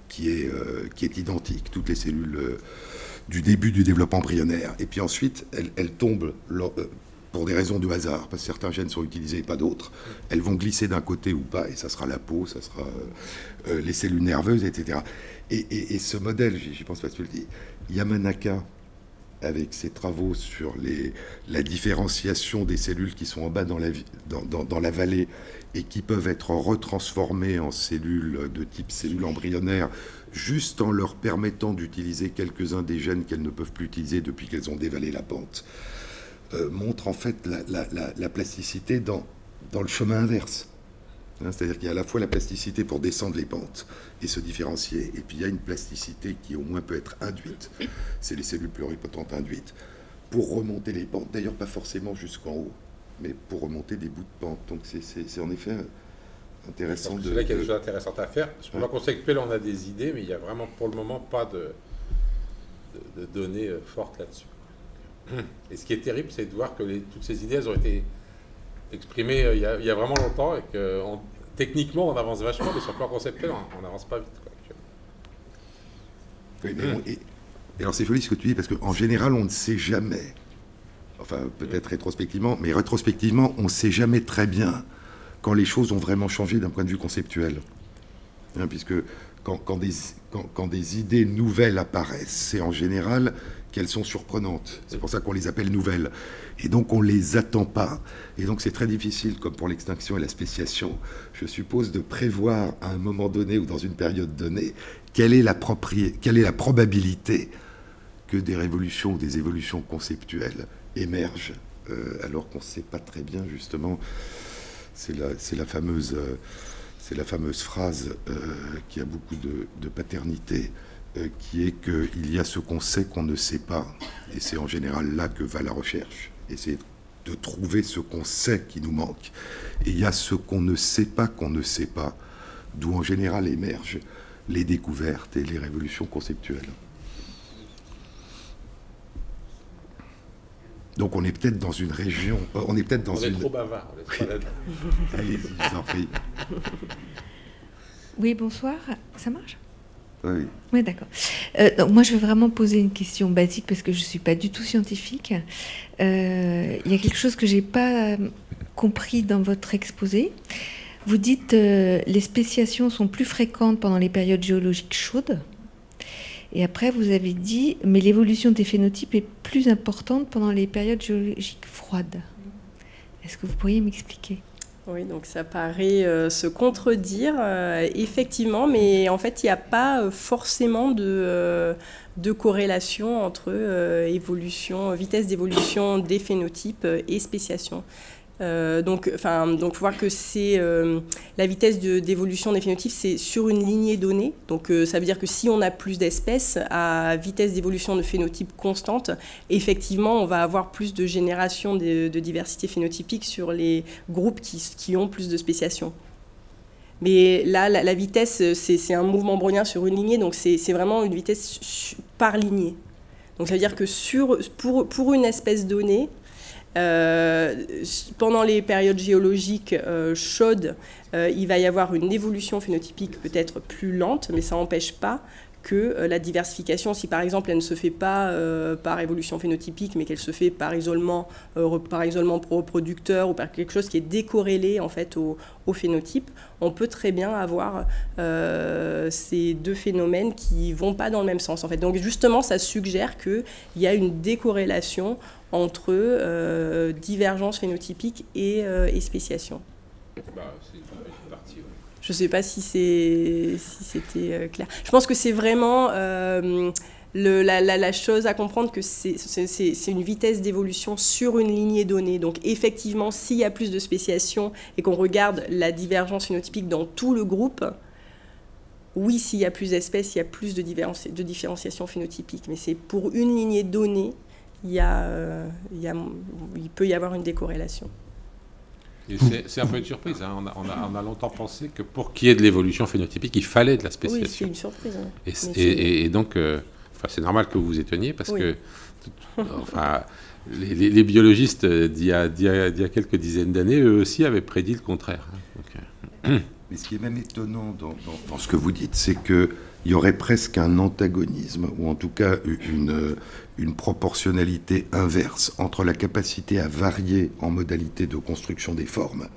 qui est identique, toutes les cellules du début du développement embryonnaire, et puis ensuite elle tombe... pour des raisons de hasard, parce que certains gènes sont utilisés et pas d'autres, elles vont glisser d'un côté ou pas, et ça sera la peau, ça sera les cellules nerveuses, etc. Et ce modèle, j'y pense parce que tu le dis, Yamanaka, avec ses travaux sur la différenciation des cellules qui sont en bas dans la vallée et qui peuvent être retransformées en cellules de type cellule embryonnaire, juste en leur permettant d'utiliser quelques-uns des gènes qu'elles ne peuvent plus utiliser depuis qu'elles ont dévalé la pente, montre en fait la plasticité dans le chemin inverse. C'est-à-dire qu'il y a à la fois la plasticité pour descendre les pentes et se différencier, et puis il y a une plasticité qui au moins peut être induite, c'est les cellules pluripotentes induites, pour remonter les pentes, d'ailleurs pas forcément jusqu'en haut, mais pour remonter des bouts de pente. Donc c'est en effet intéressant. C'est là qu'il y a des choses intéressantes à faire. Sur le plan conceptuel, on a des idées, mais il n'y a vraiment pour le moment pas de données fortes là-dessus. Et ce qui est terrible, c'est de voir que toutes ces idées, elles ont été exprimées il y a vraiment longtemps et que techniquement, on avance vachement, mais sur le plan conceptuel, on n'avance pas vite, quoi, actuellement. Oui, et alors c'est joli ce que tu dis, parce qu'en général, on ne sait jamais, enfin peut-être rétrospectivement, mais rétrospectivement, on ne sait jamais très bien quand les choses ont vraiment changé d'un point de vue conceptuel. Puisque quand des idées nouvelles apparaissent, c'est en général qu'elles sont surprenantes. C'est pour ça qu'on les appelle nouvelles. Et donc, on ne les attend pas. Et donc, c'est très difficile, comme pour l'extinction et la spéciation, je suppose, de prévoir à un moment donné ou dans une période donnée quelle est la probabilité que des révolutions ou des évolutions conceptuelles émergent, alors qu'on ne sait pas très bien, justement. C'est la fameuse phrase qui a beaucoup de paternité, qui est qu'il y a ce qu'on sait qu'on ne sait pas. Et c'est en général là que va la recherche. Essayer de trouver ce qu'on sait qui nous manque. Et il y a ce qu'on ne sait pas, d'où en général émergent les découvertes et les révolutions conceptuelles. Donc on est peut-être dans une région... On est trop bavard, on laisse pas la... Allez-y, je vous en prie. Oui, bonsoir. Ça marche ? Oui. Oui, d'accord. Donc moi, je vais vraiment poser une question basique parce que je ne suis pas du tout scientifique. Il y a quelque chose que je n'ai pas compris dans votre exposé. Vous dites les spéciations sont plus fréquentes pendant les périodes géologiques chaudes. Et après, vous avez dit, mais l'évolution des phénotypes est plus importante pendant les périodes géologiques froides. Est-ce que vous pourriez m'expliquer ? Oui, donc ça paraît se contredire, effectivement, mais en fait, il n'y a pas forcément de corrélation entre vitesse d'évolution des phénotypes et spéciation. Donc, faut voir que c'est la vitesse d'évolution des phénotypes, c'est sur une lignée donnée. Donc, ça veut dire que si on a plus d'espèces à vitesse d'évolution de phénotypes constante, effectivement, on va avoir plus de génération de diversité phénotypique sur les groupes qui ont plus de spéciation. Mais là, la vitesse, c'est un mouvement brownien sur une lignée, donc c'est vraiment une vitesse par lignée. Donc, ça veut dire que pour une espèce donnée, pendant les périodes géologiques chaudes, il va y avoir une évolution phénotypique peut-être plus lente, mais ça n'empêche pas que la diversification, si par exemple elle ne se fait pas par évolution phénotypique, mais qu'elle se fait par isolement reproducteur ou par quelque chose qui est décorrélé en fait au phénotype, on peut très bien avoir ces deux phénomènes qui ne vont pas dans le même sens en fait. Donc justement, ça suggère qu'il y a une décorrélation entre divergence phénotypique et spéciation. C'est une partie, ouais. Je ne sais pas si c'était clair. Je pense que c'est vraiment la chose à comprendre, que c'est une vitesse d'évolution sur une lignée donnée. Donc effectivement, s'il y a plus de spéciation et qu'on regarde la divergence phénotypique dans tout le groupe, oui, s'il y a plus d'espèces, il y a plus de différenciation phénotypique. Mais c'est pour une lignée donnée, il peut y avoir une décorrélation. C'est un peu une surprise. Hein. On a longtemps pensé que pour qu'il y ait de l'évolution phénotypique, il fallait de la spéciation. Oui, c'est une surprise. Hein. Et donc, c'est normal que vous vous étonniez parce que les biologistes d'il y a quelques dizaines d'années, eux aussi, avaient prédit le contraire. Donc, Mais ce qui est même étonnant dans ce que vous dites, c'est qu'il y aurait presque un antagonisme, ou en tout cas une proportionnalité inverse entre la capacité à varier en modalité de construction des formes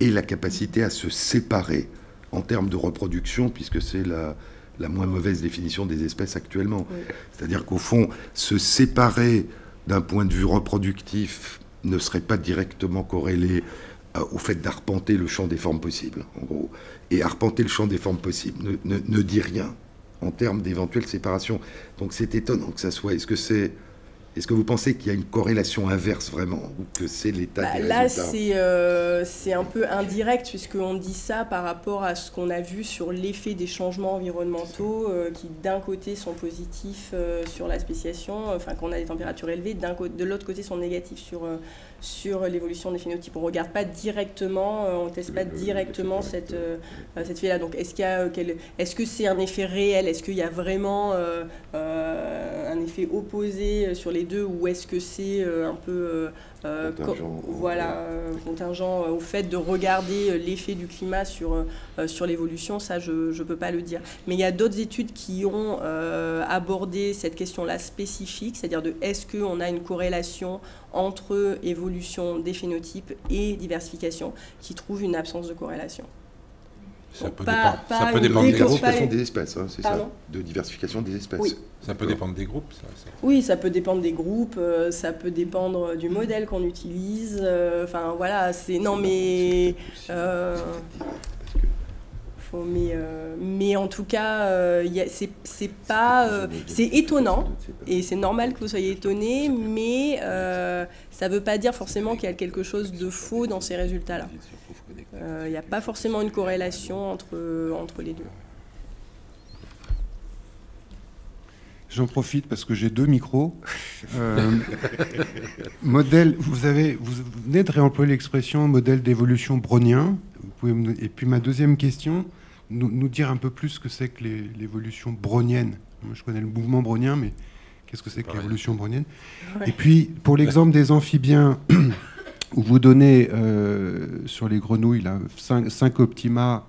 et la capacité à se séparer en termes de reproduction, puisque c'est la moins mauvaise définition des espèces actuellement. Oui. C'est-à-dire qu'au fond, se séparer d'un point de vue reproductif ne serait pas directement corrélé au fait d'arpenter le champ des formes possibles, en gros. Et arpenter le champ des formes possibles ne dit rien en termes d'éventuelle séparation. Donc c'est étonnant que ça soit... Est-ce que vous pensez qu'il y a une corrélation inverse vraiment, ou que c'est l'état des résultats ? Là, c'est un peu indirect, puisqu'on dit ça par rapport à ce qu'on a vu sur l'effet des changements environnementaux qui, d'un côté, sont positifs sur la spéciation, enfin, qu'on a des températures élevées, de l'autre côté, sont négatifs sur l'évolution des phénotypes. On ne regarde pas directement, on ne teste pas directement cet effet-là. Donc, est-ce que c'est un effet réel ? Est-ce qu'il y a vraiment un effet opposé sur les deux, ou est-ce que c'est un peu contingent au fait de regarder l'effet du climat sur l'évolution? Ça, je ne peux pas le dire. Mais il y a d'autres études qui ont abordé cette question-là spécifique, c'est-à-dire de est-ce qu'on a une corrélation entre évolution des phénotypes et diversification, qui trouvent une absence de corrélation. Ça peut Pas- pas ça peut une dépendre des groupes. Diversification des espèces, hein, c'est ça. Pardon ? De diversification des espèces. Oui. Ça peut dépendre des groupes, ça. Oui, ça peut dépendre des groupes, ça peut dépendre du modèle qu'on utilise. Enfin voilà, c'est non mais mais en tout cas, c'est pas c'est étonnant et c'est normal que vous soyez étonné, mais ça ne veut pas dire forcément qu'il y a quelque chose de faux dans ces résultats-là. Il n'y a pas forcément une corrélation entre les deux. J'en profite parce que j'ai 2 micros. Modèle, vous venez de réemployer l'expression modèle d'évolution brownien. Et puis ma deuxième question, nous dire un peu plus ce que c'est que l'évolution brownienne. Moi, je connais le mouvement brownien, mais qu'est-ce que c'est que l'évolution brownienne ? Ouais. Et puis, pour l'exemple des amphibiens, où vous donnez sur les grenouilles 5 optima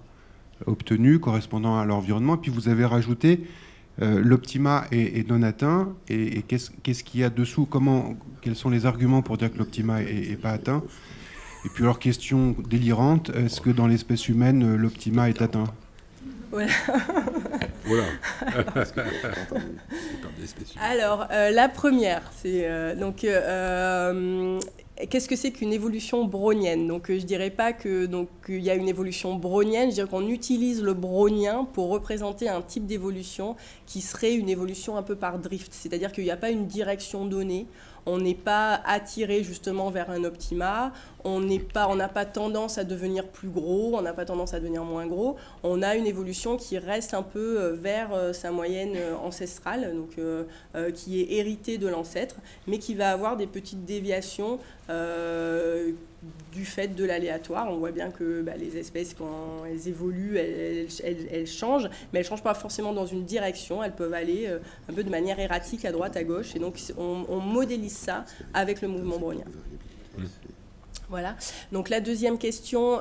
obtenus correspondant à l'environnement, puis vous avez rajouté l'optima est non atteint, et qu'est-ce qu'il y a dessous, quels sont les arguments pour dire que l'optima est pas atteint? Et puis alors, question délirante, est-ce que dans l'espèce humaine, l'optima est atteint? Voilà. Voilà. Alors, la première, c'est qu'est-ce que c'est qu'une évolution brownienne? Donc, je dirais pas qu'il y a une évolution brownienne, je dirais qu'on utilise le brownien pour représenter un type d'évolution qui serait une évolution un peu par drift, c'est-à-dire qu'il n'y a pas une direction donnée. On n'est pas attiré justement vers un optima, on n'a pas tendance à devenir plus gros, on n'a pas tendance à devenir moins gros. On a une évolution qui reste un peu vers sa moyenne ancestrale, donc qui est héritée de l'ancêtre, mais qui va avoir des petites déviations du fait de l'aléatoire. On voit bien que les espèces, quand elles évoluent, elles changent, mais elles ne changent pas forcément dans une direction, elles peuvent aller un peu de manière erratique à droite, à gauche, et donc on modélise ça avec le mouvement brownien. Voilà. Donc la deuxième question,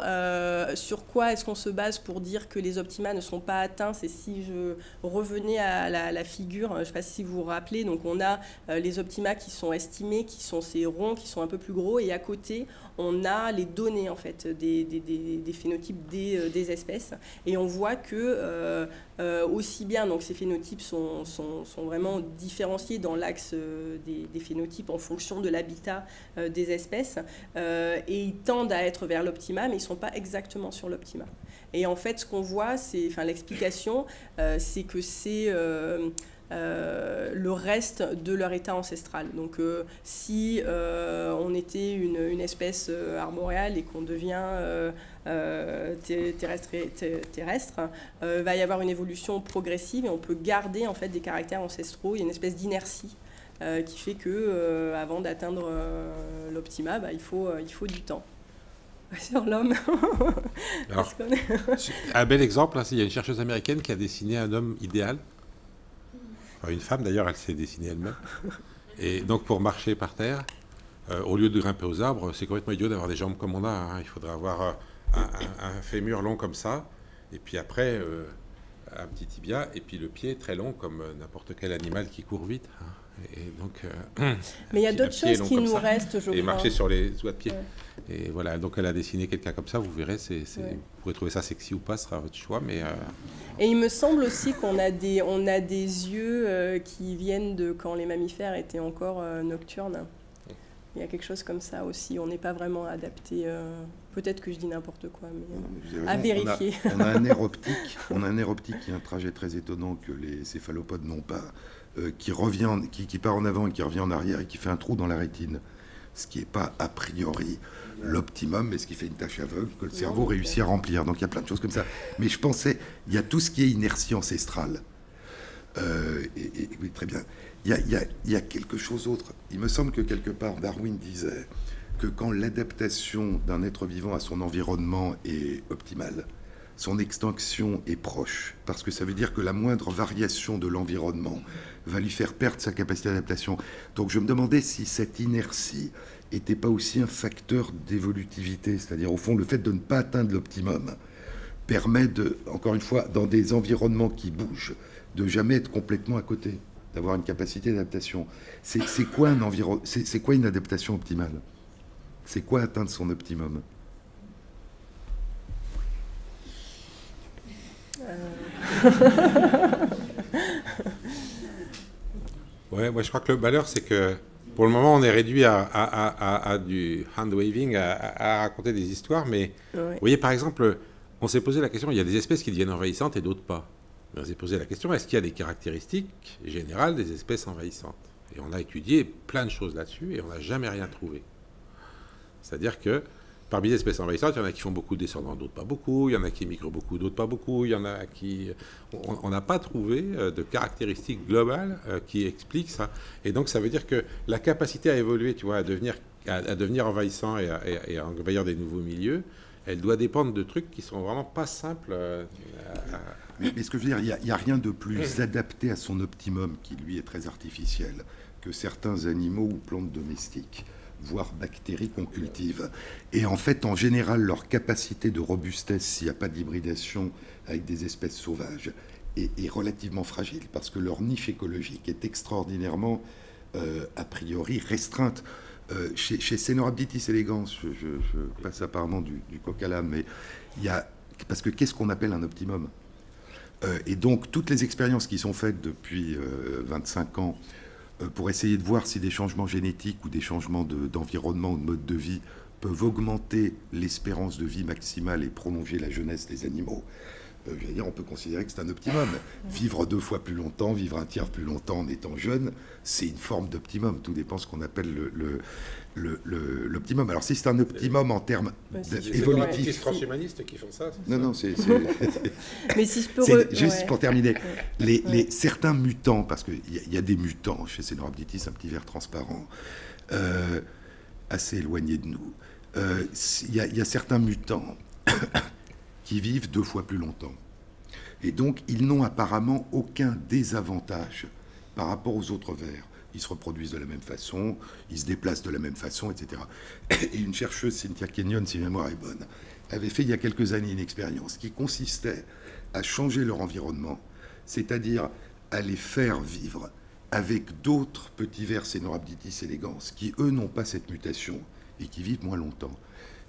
sur quoi est-ce qu'on se base pour dire que les optima ne sont pas atteints? C'est si je revenais à la figure, je ne sais pas si vous vous rappelez, donc on a les optima qui sont estimés, qui sont ces ronds, qui sont un peu plus gros, et à côté, on a les données en fait des phénotypes des espèces, et on voit que aussi bien donc ces phénotypes sont vraiment différenciés dans l'axe des phénotypes en fonction de l'habitat des espèces, et ils tendent à être vers l'optima, mais ils ne sont pas exactement sur l'optima. Et en fait, ce qu'on voit, l'explication, c'est que c'est le reste de leur état ancestral. Donc si on était une espèce arboréale et qu'on devient terrestre, va y avoir une évolution progressive, et on peut garder en fait des caractères ancestraux. Il y a une espèce d'inertie qui fait que avant d'atteindre l'optima, il faut du temps. Sur l'homme. Alors, un bel exemple, il y a une chercheuse américaine qui a dessiné un homme idéal. Enfin, une femme d'ailleurs, elle s'est dessinée elle-même. Et donc pour marcher par terre, au lieu de grimper aux arbres, c'est complètement idiot d'avoir des jambes comme on a. Hein. Il faudrait avoir un fémur long comme ça, et puis après un petit tibia, et puis le pied très long comme n'importe quel animal qui court vite. Hein. Et donc, mais il y a d'autres choses qui nous restent, je crois. Et marcher sur les doigts de pied. Ouais. Et voilà, donc elle a dessiné quelqu'un comme ça, vous verrez, vous pourrez trouver ça sexy ou pas, ce sera votre choix. Mais, Et il me semble aussi qu'on a des yeux qui viennent de quand les mammifères étaient encore nocturnes. Il y a quelque chose comme ça aussi, on n'est pas vraiment adapté. Peut-être que je dis n'importe quoi, mais à vérifier. On a un nerf optique, qui a un trajet très étonnant que les céphalopodes n'ont pas, qui part en avant et qui revient en arrière et qui fait un trou dans la rétine. Ce qui n'est pas a priori l'optimum, mais ce qui fait une tâche aveugle que le cerveau réussit à remplir. Donc il y a plein de choses comme ça. Mais je pensais, il y a tout ce qui est inertie ancestrale. Oui, très bien. Il y a quelque chose d'autre. Il me semble que quelque part, Darwin disait que quand l'adaptation d'un être vivant à son environnement est optimale, son extinction est proche, parce que ça veut dire que la moindre variation de l'environnement va lui faire perdre sa capacité d'adaptation. Donc je me demandais si cette inertie n'était pas aussi un facteur d'évolutivité, c'est-à-dire au fond le fait de ne pas atteindre l'optimum permet de, encore une fois, dans des environnements qui bougent, de jamais être complètement à côté, d'avoir une capacité d'adaptation. C'est quoi c'est quoi une adaptation optimale? C'est quoi atteindre son optimum? Ouais, moi je crois que le malheur, c'est que pour le moment, on est réduit à du hand-waving, à raconter des histoires. Mais vous voyez, par exemple, on s'est posé la question, il y a des espèces qui deviennent envahissantes et d'autres pas. On s'est posé la question, est-ce qu'il y a des caractéristiques générales des espèces envahissantes? Et on a étudié plein de choses là-dessus et on n'a jamais rien trouvé. C'est-à-dire que parmi les espèces envahissantes, il y en a qui font beaucoup de descendants, d'autres pas beaucoup. Il y en a qui migrent beaucoup, d'autres pas beaucoup. Il y en a qui... On n'a pas trouvé de caractéristiques globales qui expliquent ça. Et donc, ça veut dire que la capacité à évoluer, tu vois, à devenir envahissant et à envahir des nouveaux milieux, elle doit dépendre de trucs qui sont vraiment pas simples. Mais ce que je veux dire, il n'y a rien de plus adapté à son optimum, qui lui est très artificiel, que certains animaux ou plantes domestiques, voire bactéries qu'on cultive. Et en fait, en général, leur capacité de robustesse, s'il n'y a pas d'hybridation avec des espèces sauvages, est relativement fragile, parce que leur niche écologique est extraordinairement, a priori, restreinte. Chez Caenorhabditis elegans, je passe apparemment du coq à l'âne, mais il y a... Parce que qu'est-ce qu'on appelle un optimum? Et donc, toutes les expériences qui sont faites depuis 25 ans pour essayer de voir si des changements génétiques ou des changements d'environnement ou de mode de vie peuvent augmenter l'espérance de vie maximale et prolonger la jeunesse des animaux, je veux dire, on peut considérer que c'est un optimum. Vivre 2 fois plus longtemps, vivre 1/3 plus longtemps en étant jeune, c'est une forme d'optimum. Tout dépend de ce qu'on appelle l'optimum. Alors si c'est un optimum en termes évolutifs... C'est transhumanistes qui font ça. Non, c'est... Mais si je peux... Juste pour terminer, certains mutants, parce qu'il y a des mutants chez Caenorhabditis, un petit ver transparent, assez éloigné de nous, il y a certains mutants qui vivent 2 fois plus longtemps. Et donc, ils n'ont apparemment aucun désavantage par rapport aux autres vers. Ils se reproduisent de la même façon, ils se déplacent de la même façon, etc. Et une chercheuse, Cynthia Kenyon, si ma mémoire est bonne, avait fait il y a quelques années une expérience qui consistait à changer leur environnement, c'est-à-dire à les faire vivre avec d'autres petits vers Caenorhabditis elegans qui, eux, n'ont pas cette mutation et qui vivent moins longtemps.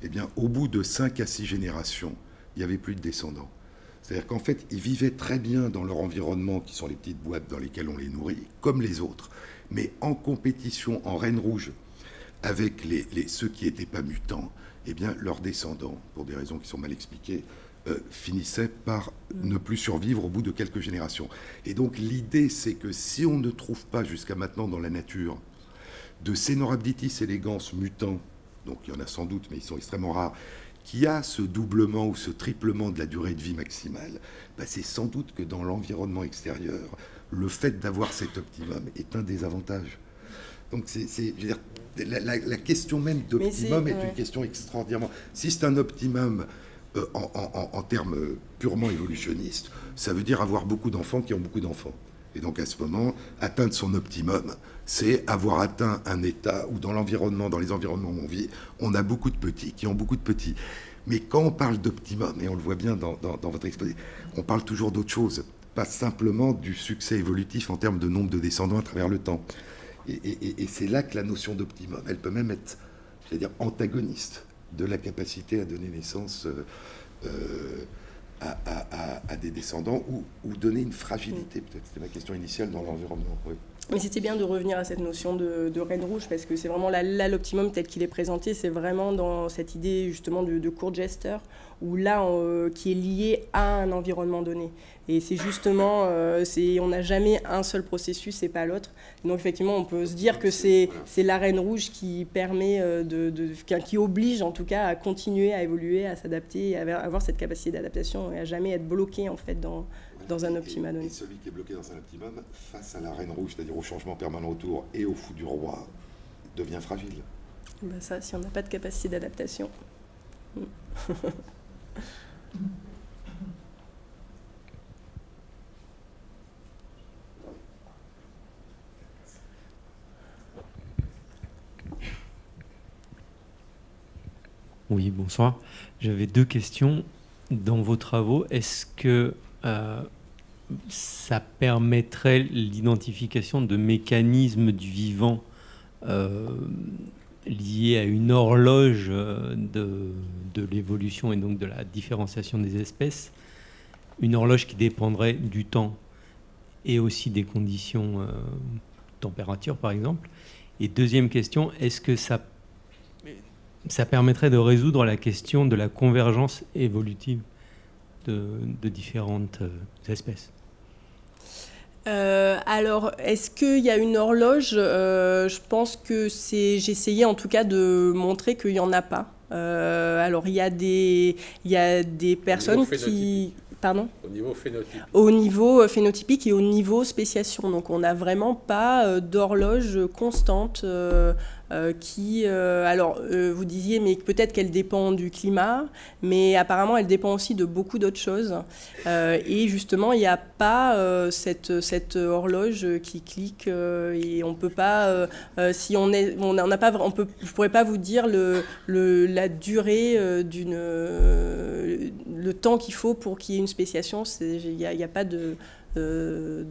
Eh bien, au bout de 5 à 6 générations, il n'y avait plus de descendants. C'est-à-dire qu'en fait, ils vivaient très bien dans leur environnement, qui sont les petites boîtes dans lesquelles on les nourrit, comme les autres, mais en compétition, en reine rouge, avec ceux qui n'étaient pas mutants, eh bien, leurs descendants, pour des raisons qui sont mal expliquées, finissaient par ne plus survivre au bout de quelques générations. Et donc, l'idée, c'est que si on ne trouve pas jusqu'à maintenant dans la nature de Caenorhabditis elegans mutants, donc il y en a sans doute, mais ils sont extrêmement rares, qui a ce doublement ou ce triplement de la durée de vie maximale, c'est sans doute que dans l'environnement extérieur, le fait d'avoir cet optimum est un désavantage. Donc je veux dire, la question même d'optimum est une question extraordinairement... Si c'est un optimum en termes purement évolutionnistes, ça veut dire avoir beaucoup d'enfants qui ont beaucoup d'enfants. Et donc à ce moment, atteindre son optimum, c'est avoir atteint un état où dans l'environnement, dans les environnements où on vit, on a beaucoup de petits qui ont beaucoup de petits. Mais quand on parle d'optimum, et on le voit bien dans votre exposé, on parle toujours d'autre chose, pas simplement du succès évolutif en termes de nombre de descendants à travers le temps. Et c'est là que la notion d'optimum, elle peut même être, c'est-à-dire antagoniste de la capacité à donner naissance à des descendants ou donner une fragilité, peut-être. C'était ma question initiale dans l'environnement. Oui. Mais c'était bien de revenir à cette notion de reine rouge, parce que c'est vraiment là l'optimum tel qu'il est présenté, c'est vraiment dans cette idée justement de court jester, où là, qui est lié à un environnement donné. Et c'est justement, on n'a jamais un seul processus et pas l'autre. Donc effectivement, on peut se dire que c'est la reine rouge qui permet, qui oblige en tout cas à continuer à évoluer, à s'adapter, à avoir cette capacité d'adaptation et à jamais être bloqué en fait dans un optimum donné. Et celui qui est bloqué dans un optimum, face à la reine rouge, c'est-à-dire au changement permanent autour et au fou du roi, devient fragile. Ça, si on n'a pas de capacité d'adaptation. Oui, bonsoir. J'avais 2 questions. Dans vos travaux, est-ce que ça permettrait l'identification de mécanismes du vivant liés à une horloge de l'évolution et donc de la différenciation des espèces une horloge qui dépendrait du temps et aussi des conditions température, par exemple. Et deuxième question, est-ce que ça permettrait de résoudre la question de la convergence évolutive de différentes espèces? Alors, est-ce qu'il y a une horloge? Je pense que j'ai essayé en tout cas de montrer qu'il n'y en a pas. Alors, il y a des personnes qui... Pardon? Au niveau phénotypique. Au niveau phénotypique et au niveau spéciation. Donc, on n'a vraiment pas d'horloge constante qui... alors, vous disiez, mais peut-être qu'elle dépend du climat, mais apparemment, elle dépend aussi de beaucoup d'autres choses. Et justement, il n'y a pas cette horloge qui clique et on peut pas... si on est... On n'a pas... je pourrais pas vous dire la durée le temps qu'il faut pour qu'il y ait une spéciation. Il n'y a pas de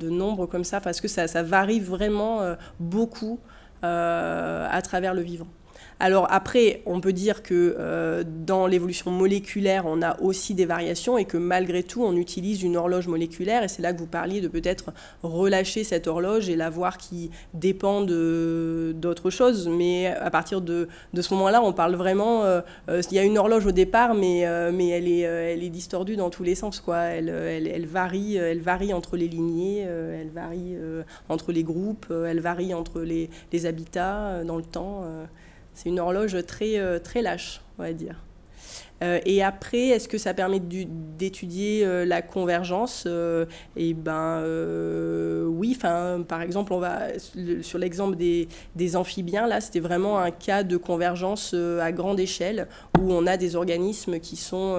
nombre comme ça, parce que ça varie vraiment beaucoup à travers le vivant. Alors après, on peut dire que dans l'évolution moléculaire, on a aussi des variations et que malgré tout, on utilise une horloge moléculaire. Et c'est là que vous parliez de peut-être relâcher cette horloge et la voir qui dépend d'autre chose. Mais à partir de ce moment-là, on parle vraiment... il y a une horloge au départ, mais elle est distordue dans tous les sens, quoi. Elle varie entre les lignées, elle varie entre les groupes, elle varie entre les habitats dans le temps. C'est une horloge très lâche, on va dire. Et après, est-ce que ça permet d'étudier la convergence? Eh ben, oui. Par exemple, sur l'exemple des amphibiens, là, c'était vraiment un cas de convergence à grande échelle où on a des organismes qui sont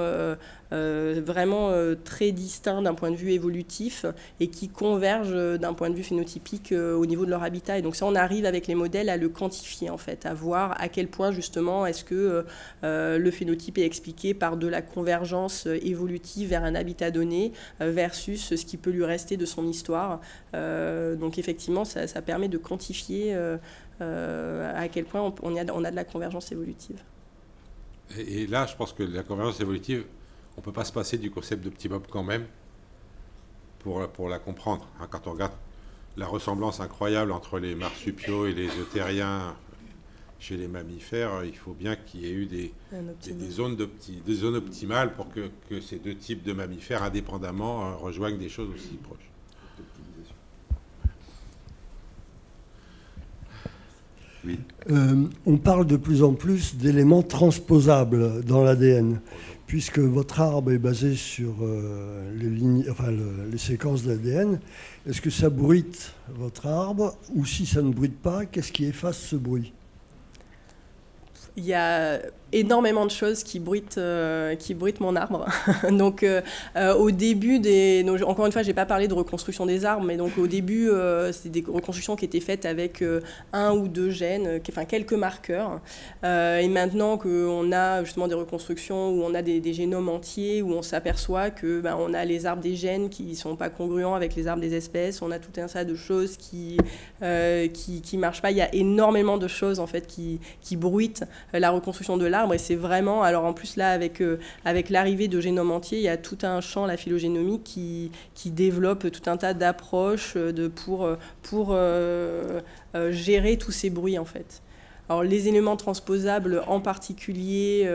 vraiment très distincts d'un point de vue évolutif et qui convergent d'un point de vue phénotypique au niveau de leur habitat. Et donc ça, on arrive avec les modèles à le quantifier, en fait, à voir à quel point, justement, est-ce que le phénotype est expliqué par de la convergence évolutive vers un habitat donné versus ce qui peut lui rester de son histoire. Donc effectivement, ça permet de quantifier à quel point on a de la convergence évolutive. Et là, je pense que la convergence évolutive, on ne peut pas se passer du concept d'optimum quand même pour la comprendre. Quand on regarde la ressemblance incroyable entre les marsupiaux et les eutériens chez les mammifères, il faut bien qu'il y ait eu des zones optimales pour que ces deux types de mammifères, indépendamment, rejoignent des choses aussi proches. Oui. On parle de plus en plus d'éléments transposables dans l'ADN, puisque votre arbre est basé sur les séquences d'ADN. Est-ce que ça bruite votre arbre, ou si ça ne bruite pas, qu'est-ce qui efface ce bruit? Il y a énormément de choses qui bruitent mon arbre. Donc, au début encore une fois, je n'ai pas parlé de reconstruction des arbres, mais donc au début, c'est des reconstructions qui étaient faites avec un ou deux gènes, quelques marqueurs. Et maintenant qu'on a justement des reconstructions où on a des génomes entiers, où on s'aperçoit que on a les arbres des gènes qui ne sont pas congruents avec les arbres des espèces, on a tout un tas de choses qui marchent pas. Il y a énormément de choses en fait qui bruitent la reconstruction de l'arbre. Et c'est vraiment, alors en plus là avec l'arrivée de génomes entiers, il y a tout un champ, la phylogénomique, qui développe tout un tas d'approches pour gérer tous ces bruits en fait. Alors les éléments transposables en particulier,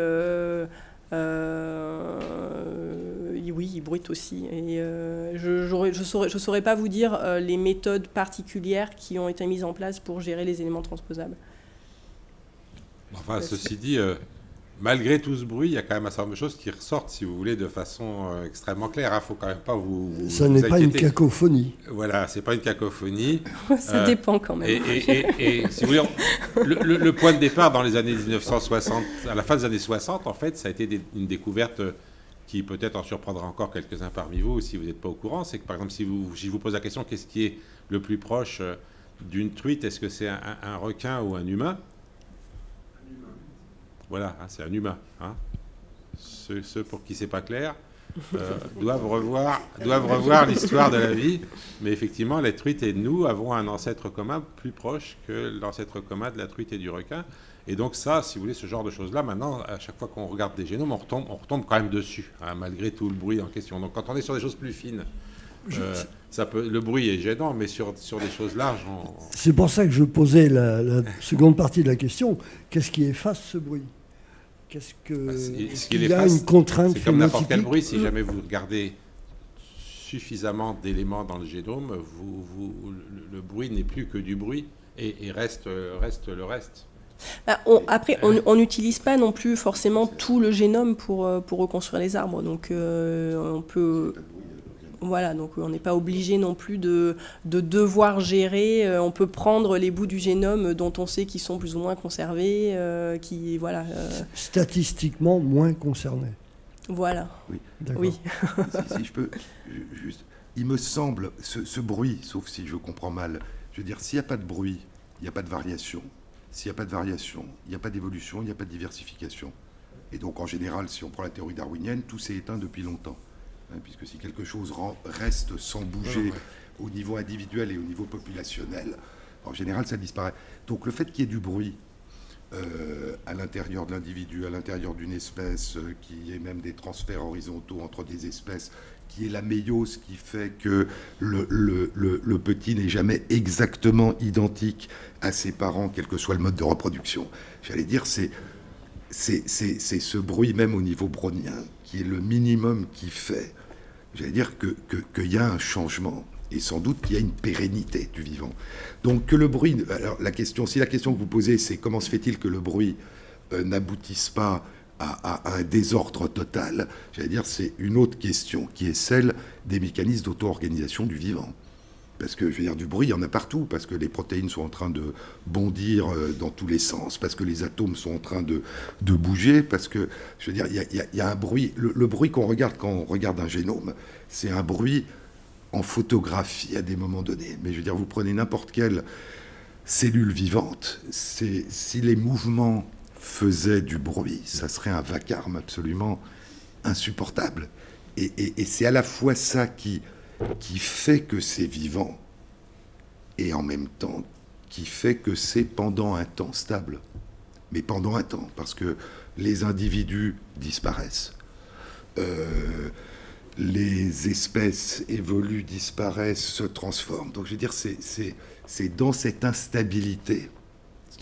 oui, ils bruitent aussi. Et je saurais pas vous dire les méthodes particulières qui ont été mises en place pour gérer les éléments transposables. Enfin, ceci dit, malgré tout ce bruit, il y a quand même un certain nombre de choses qui ressortent, si vous voulez, de façon extrêmement claire. Il ne faut quand même pas vous ça n'est pas une cacophonie. Voilà, c'est pas une cacophonie. Ça dépend quand même. Et si vous voulez, le point de départ dans les années 1960, à la fin des années 60, en fait, ça a été une découverte qui peut-être en surprendra encore quelques-uns parmi vous, si vous n'êtes pas au courant. C'est que, par exemple, si je vous pose la question, qu'est-ce qui est le plus proche d'une truite? Est-ce que c'est un requin ou un humain? Voilà, c'est un humain. Hein. Ceux pour qui c'est pas clair doivent revoir l'histoire de la vie. Mais effectivement, la truite et nous avons un ancêtre commun plus proche que l'ancêtre commun de la truite et du requin. Et donc ça, si vous voulez, ce genre de choses-là, maintenant, à chaque fois qu'on regarde des génomes, on retombe quand même dessus, hein, malgré tout le bruit en question. Donc quand on est sur des choses plus fines, le bruit est gênant, mais sur des choses larges... C'est pour ça que je posais la seconde partie de la question. Qu'est-ce qui efface ce bruit? Est-ce qu'il y a une contrainte phénotypique? C'est comme n'importe quel bruit, si jamais vous regardez suffisamment d'éléments dans le génome, le bruit n'est plus que du bruit et reste le reste. Après, on n'utilise pas non plus forcément tout le génome pour reconstruire les arbres. Donc, on peut... Voilà, donc on n'est pas obligé non plus de devoir gérer. On peut prendre les bouts du génome dont on sait qu'ils sont plus ou moins conservés, statistiquement moins concernés. Voilà. Oui. Oui. Si je peux, juste, il me semble, ce bruit, sauf si je comprends mal, je veux dire, s'il n'y a pas de bruit, il n'y a pas de variation. S'il n'y a pas de variation, il n'y a pas d'évolution, il n'y a pas de diversification. Et donc, en général, si on prend la théorie darwinienne, tout s'est éteint depuis longtemps. Hein, puisque si quelque chose reste sans bouger au niveau individuel et au niveau populationnel, en général, ça disparaît. Donc, le fait qu'il y ait du bruit à l'intérieur de l'individu, à l'intérieur d'une espèce, qu'il y ait même des transferts horizontaux entre des espèces, qui est la méiose qui fait que le petit n'est jamais exactement identique à ses parents, quel que soit le mode de reproduction. J'allais dire, c'est ce bruit même au niveau brownien qui est le minimum qui fait, j'allais dire, qu'il y a un changement. Et sans doute qu'il y a une pérennité du vivant. Donc que le bruit... Alors si la question que vous posez, c'est comment se fait-il que le bruit n'aboutisse pas à un désordre total, j'allais dire, c'est une autre question, qui est celle des mécanismes d'auto-organisation du vivant. Parce que, je veux dire, du bruit, il y en a partout, parce que les protéines sont en train de bondir dans tous les sens, parce que les atomes sont en train de bouger, parce que, je veux dire, il y a un bruit... Le bruit qu'on regarde quand on regarde un génome, c'est un bruit... en photographie à des moments donnés. Mais je veux dire, vous prenez n'importe quelle cellule vivante, si les mouvements faisaient du bruit, ça serait un vacarme absolument insupportable. Et c'est à la fois ça qui fait que c'est vivant, et en même temps qui fait que c'est pendant un temps stable. Mais pendant un temps, parce que les individus disparaissent. Les espèces évoluent, disparaissent, se transforment. Donc je veux dire, c'est dans cette instabilité,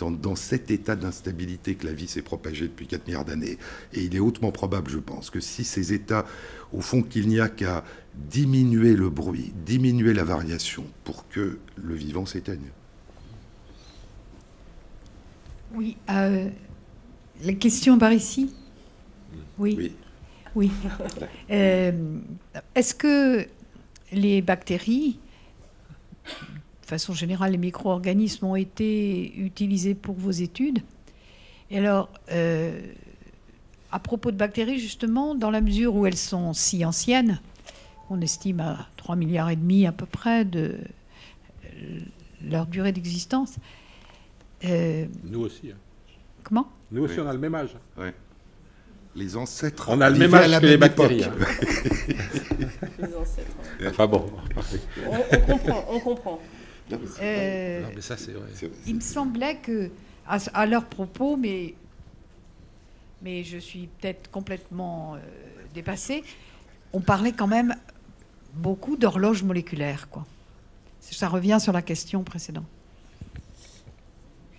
dans cet état d'instabilité que la vie s'est propagée depuis 4 milliards d'années. Et il est hautement probable, je pense, que si ces états, au fond, qu'il n'y a qu'à diminuer le bruit, diminuer la variation pour que le vivant s'éteigne. Oui, la question par ici. Oui. Oui. Est-ce que les bactéries, de façon générale, les micro-organismes ont été utilisés pour vos études? Et alors, à propos de bactéries, justement, dans la mesure où elles sont si anciennes, on estime à 3,5 milliards à peu près de leur durée d'existence. Nous aussi. Hein. Comment? Nous aussi, on a le même âge. Oui. Les ancêtres. On a le même âge que les bactéries. Hein. Les ancêtres. Enfin bon. On comprend. Non, mais ça, c'est vrai. Il me semblait que, à leur propos, mais je suis peut-être complètement dépassée, on parlait quand même beaucoup d'horloge moléculaire, quoi. Ça revient sur la question précédente.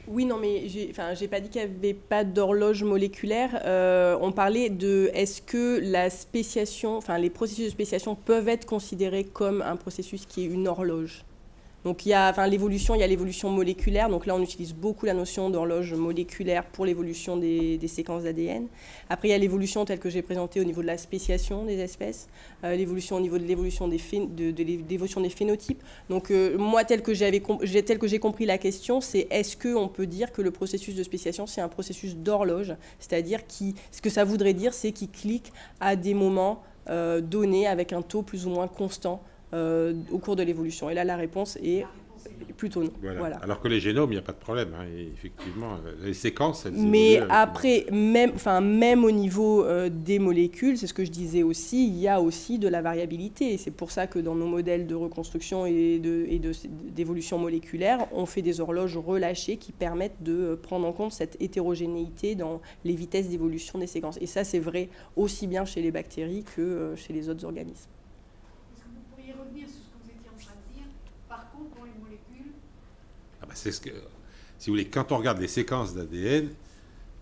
Oui, non, mais j'ai pas dit qu'il n'y avait pas d'horloge moléculaire. On parlait de est-ce que la spéciation, les processus de spéciation peuvent être considérés comme un processus qui est une horloge. Donc il y a l'évolution moléculaire. Donc là, on utilise beaucoup la notion d'horloge moléculaire pour l'évolution des séquences d'ADN. Après, il y a l'évolution telle que j'ai présentée au niveau de la spéciation des espèces, l'évolution au niveau de l'évolution des phénotypes. Donc moi, tel que j'ai compris la question, c'est est-ce qu'on peut dire que le processus de spéciation, c'est un processus d'horloge, c'est-à-dire ce que ça voudrait dire, c'est qu'il clique à des moments donnés avec un taux plus ou moins constant au cours de l'évolution. Et là, la réponse est Plutôt non. Voilà. Alors que les génomes, il n'y a pas de problème. Hein. Et effectivement, les séquences, elles mais après, même au niveau des molécules, c'est ce que je disais aussi, il y a aussi de la variabilité. Et c'est pour ça que dans nos modèles de reconstruction et d'évolution moléculaire, on fait des horloges relâchées qui permettent de prendre en compte cette hétérogénéité dans les vitesses d'évolution des séquences. Et ça, c'est vrai aussi bien chez les bactéries que chez les autres organismes. Est-ce que vous pourriez revenir sur ce que vous étiez en train de dire? Par contre, dans les molécules... c'est ce que, si vous voulez, quand on regarde les séquences d'ADN,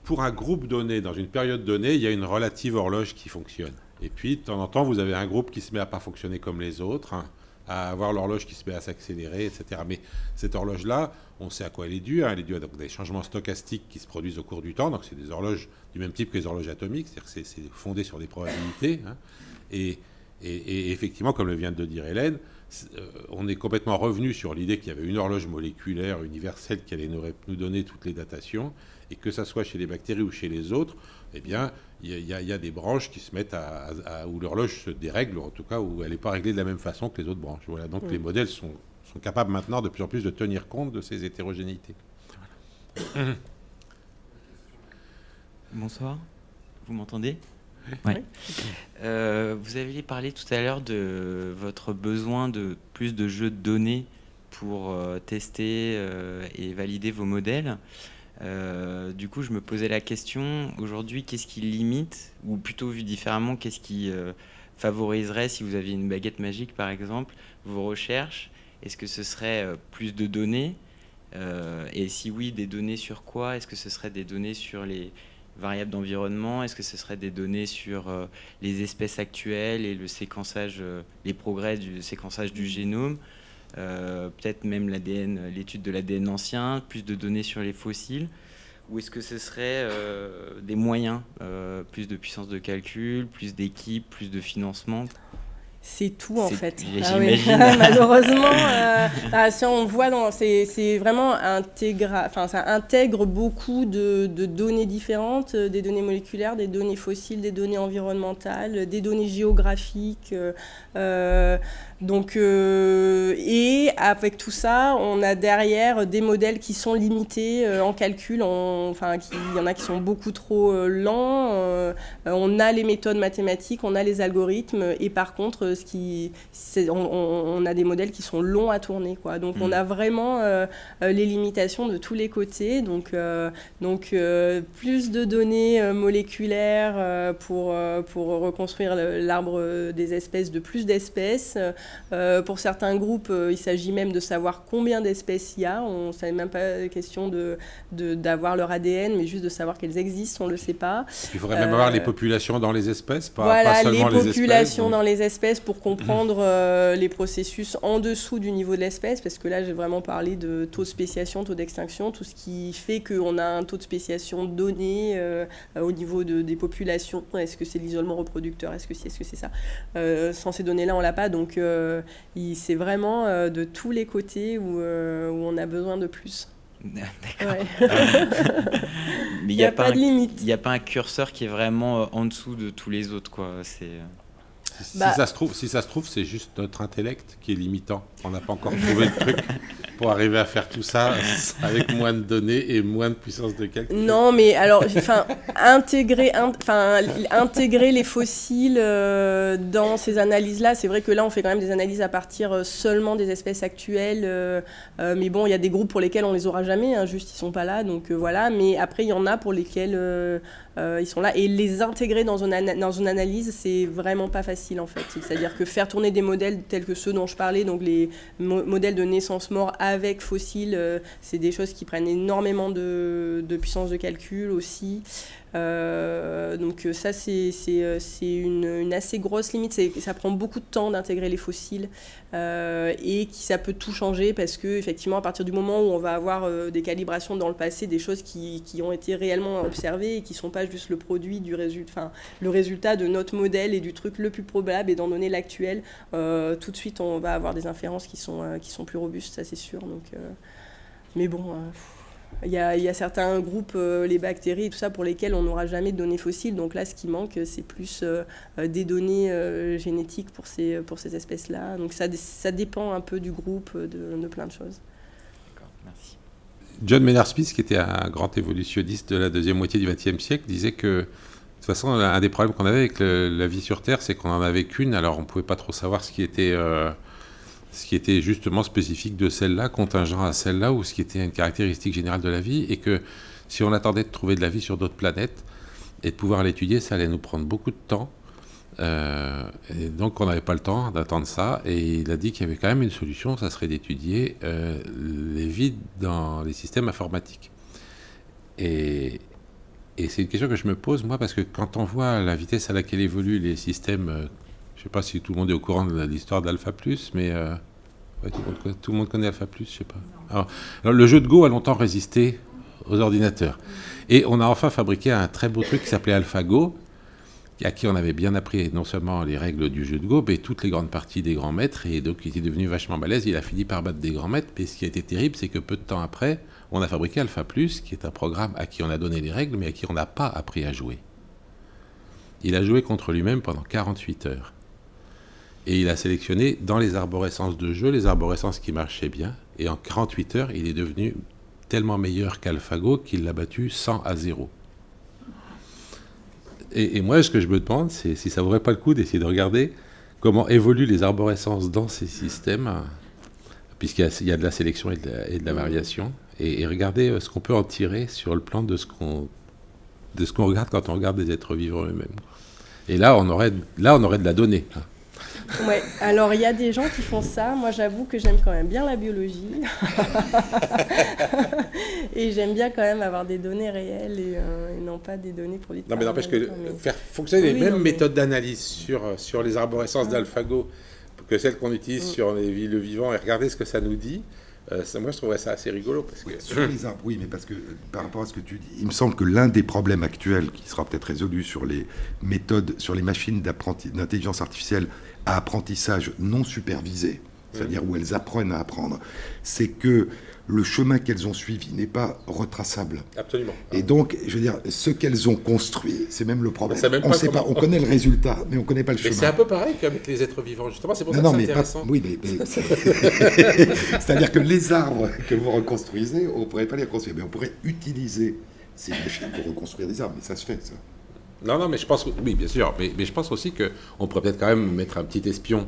pour un groupe donné, dans une période donnée, il y a une relative horloge qui fonctionne. Et puis, de temps en temps, vous avez un groupe qui se met à pas fonctionner comme les autres, hein, à avoir l'horloge qui se met à s'accélérer, etc. Mais cette horloge-là, on sait à quoi elle est due. Hein, elle est due à des changements stochastiques qui se produisent au cours du temps. Donc, c'est des horloges du même type que les horloges atomiques, c'est-à-dire que c'est fondé sur des probabilités. Hein, et effectivement, comme le vient de dire Hélène, on est complètement revenu sur l'idée qu'il y avait une horloge moléculaire universelle qui allait nous donner toutes les datations, et que ça soit chez les bactéries ou chez les autres, eh bien, il y a des branches qui se mettent où l'horloge se dérègle, ou en tout cas où elle n'est pas réglée de la même façon que les autres branches. Voilà. Donc les modèles sont capables maintenant de plus en plus de tenir compte de ces hétérogénéités. Voilà. Bonsoir, vous m'entendez? Oui. Vous aviez parlé tout à l'heure de votre besoin de plus de jeux de données pour tester et valider vos modèles. Du coup, je me posais la question, aujourd'hui, qu'est-ce qui limite, ou plutôt vu différemment, qu'est-ce qui favoriserait, si vous aviez une baguette magique par exemple, vos recherches? Est-ce que ce serait plus de données? Et si oui, des données sur quoi? Est-ce que ce serait des données sur les variables d'environnement? Est-ce que ce serait des données sur les espèces actuelles et le séquençage, les progrès du séquençage du génome, peut-être même l'ADN, l'étude de l'ADN ancien, plus de données sur les fossiles? Ou est-ce que ce serait des moyens, plus de puissance de calcul, plus d'équipes, plus de financement? C'est tout en fait. J'imagine. Malheureusement, si on voit, c'est vraiment ça intègre beaucoup de données différentes, des données moléculaires, des données fossiles, des données environnementales, des données géographiques. Et avec tout ça, on a derrière des modèles qui sont limités en calcul. Il y en a qui sont beaucoup trop lents. On a les méthodes mathématiques, on a les algorithmes, et par contre, on a des modèles qui sont longs à tourner, quoi. Donc on a vraiment les limitations de tous les côtés. Donc plus de données moléculaires pour reconstruire l'arbre des espèces, de plus d'espèces. Pour certains groupes, il s'agit même de savoir combien d'espèces il y a. On ne savait même pas question d'avoir leur ADN, mais juste de savoir qu'elles existent, on ne le sait pas. Il faudrait même avoir les populations dans les espèces, pas seulement les populations dans les espèces pour comprendre les processus en dessous du niveau de l'espèce, parce que là, j'ai vraiment parlé de taux de spéciation, taux d'extinction, tout ce qui fait qu'on a un taux de spéciation donné au niveau des populations. Est-ce que c'est l'isolement reproducteur? Est-ce que c'est ça? Sans ces données-là, on ne l'a pas. Donc, c'est vraiment de tous les côtés où on a besoin de plus. D'accord. Ouais. Mais il n'y a pas de limite. Il n'y a pas un curseur qui est vraiment en dessous de tous les autres, quoi. Si ça se trouve, c'est juste notre intellect qui est limitant. On n'a pas encore trouvé le truc pour arriver à faire tout ça avec moins de données et moins de puissance de calcul. Non, mais alors, intégrer les fossiles dans ces analyses-là, c'est vrai que là, on fait quand même des analyses à partir seulement des espèces actuelles. Mais bon, il y a des groupes pour lesquels on les aura jamais, hein, juste ils sont pas là, donc voilà. Mais après, il y en a pour lesquels ils sont là, et les intégrer dans une analyse, c'est vraiment pas facile en fait. C'est-à-dire que faire tourner des modèles tels que ceux dont je parlais, donc les modèles de naissance-mort avec fossiles, c'est des choses qui prennent énormément de puissance de calcul aussi. Donc ça, c'est une assez grosse limite. Ça prend beaucoup de temps d'intégrer les fossiles et ça peut tout changer parce que effectivement, à partir du moment où on va avoir des calibrations dans le passé, des choses qui ont été réellement observées et qui ne sont pas juste le produit du résultat, le résultat de notre modèle et du truc le plus probable, étant donné l'actuel, tout de suite on va avoir des inférences qui sont plus robustes, ça c'est sûr. Donc, mais bon... Il y a certains groupes, les bactéries et tout ça, pour lesquels on n'aura jamais de données fossiles. Donc là, ce qui manque, c'est plus des données génétiques pour ces espèces-là. Donc ça dépend un peu du groupe, de plein de choses. D'accord, merci. John Maynard Smith, qui était un grand évolutionniste de la deuxième moitié du XXe siècle, disait que, de toute façon, un des problèmes qu'on avait avec la vie sur Terre, c'est qu'on n'en avait qu'une, alors on ne pouvait pas trop savoir ce qui était justement spécifique de celle-là, contingent à celle-là, ou ce qui était une caractéristique générale de la vie, et que si on attendait de trouver de la vie sur d'autres planètes et de pouvoir l'étudier, ça allait nous prendre beaucoup de temps. Et donc on n'avait pas le temps d'attendre ça, et il a dit qu'il y avait quand même une solution, ça serait d'étudier les vides dans les systèmes informatiques. Et c'est une question que je me pose, moi, parce que quand on voit la vitesse à laquelle évoluent les systèmes, je ne sais pas si tout le monde est au courant de l'histoire d'Alpha+, mais ouais, tout le monde connaît Alpha+, je ne sais pas. Alors, le jeu de Go a longtemps résisté aux ordinateurs. Et on a enfin fabriqué un très beau truc qui s'appelait AlphaGo, à qui on avait bien appris non seulement les règles du jeu de Go, mais toutes les grandes parties des grands maîtres, et donc il était devenu vachement balèze. Il a fini par battre des grands maîtres, mais ce qui a été terrible, c'est que peu de temps après, on a fabriqué Alpha+, qui est un programme à qui on a donné les règles, mais à qui on n'a pas appris à jouer. Il a joué contre lui-même pendant 48 heures. Et il a sélectionné dans les arborescences de jeu, les arborescences qui marchaient bien, et en 48 heures, il est devenu tellement meilleur qu'AlphaGo qu'il l'a battu 100-0. Et moi, ce que je me demande, c'est si ça ne vaudrait pas le coup d'essayer de regarder comment évoluent les arborescences dans ces systèmes, puisqu'il y a de la sélection et de la variation, et regarder ce qu'on peut en tirer sur le plan de ce qu'on regarde quand on regarde des êtres vivants eux-mêmes. Et là, on aurait de la donnée. Ouais, alors il y a des gens qui font ça. Moi, j'avoue que j'aime quand même bien la biologie. Et j'aime bien quand même avoir des données réelles et non pas des données produites. Non, mais n'empêche que faire fonctionner les mêmes méthodes d'analyse sur les arborescences d'AlphaGo que celles qu'on utilise sur le vivant, et regarder ce que ça nous dit, moi, je trouverais ça assez rigolo. Parce que... Sur les arbres, oui, mais parce que par rapport à ce que tu dis, il me semble que l'un des problèmes actuels qui sera peut-être résolu sur les méthodes, sur les machines d'intelligence artificielle à apprentissage non supervisé, c'est-à-dire où elles apprennent à apprendre, c'est que le chemin qu'elles ont suivi n'est pas retraçable. Absolument. Et donc, je veux dire, ce qu'elles ont construit, c'est même le problème. On ne sait pas, on connaît le résultat, mais on ne connaît pas le chemin. Mais c'est un peu pareil qu'avec les êtres vivants, justement, c'est pour ça que c'est intéressant. Oui, mais c'est-à-dire que les arbres que vous reconstruisez, on ne pourrait pas les reconstruire, mais on pourrait utiliser ces machines pour reconstruire des arbres, mais ça se fait, ça. Non, mais je pense que, oui, bien sûr, mais je pense aussi qu'on pourrait peut-être quand même mettre un petit espion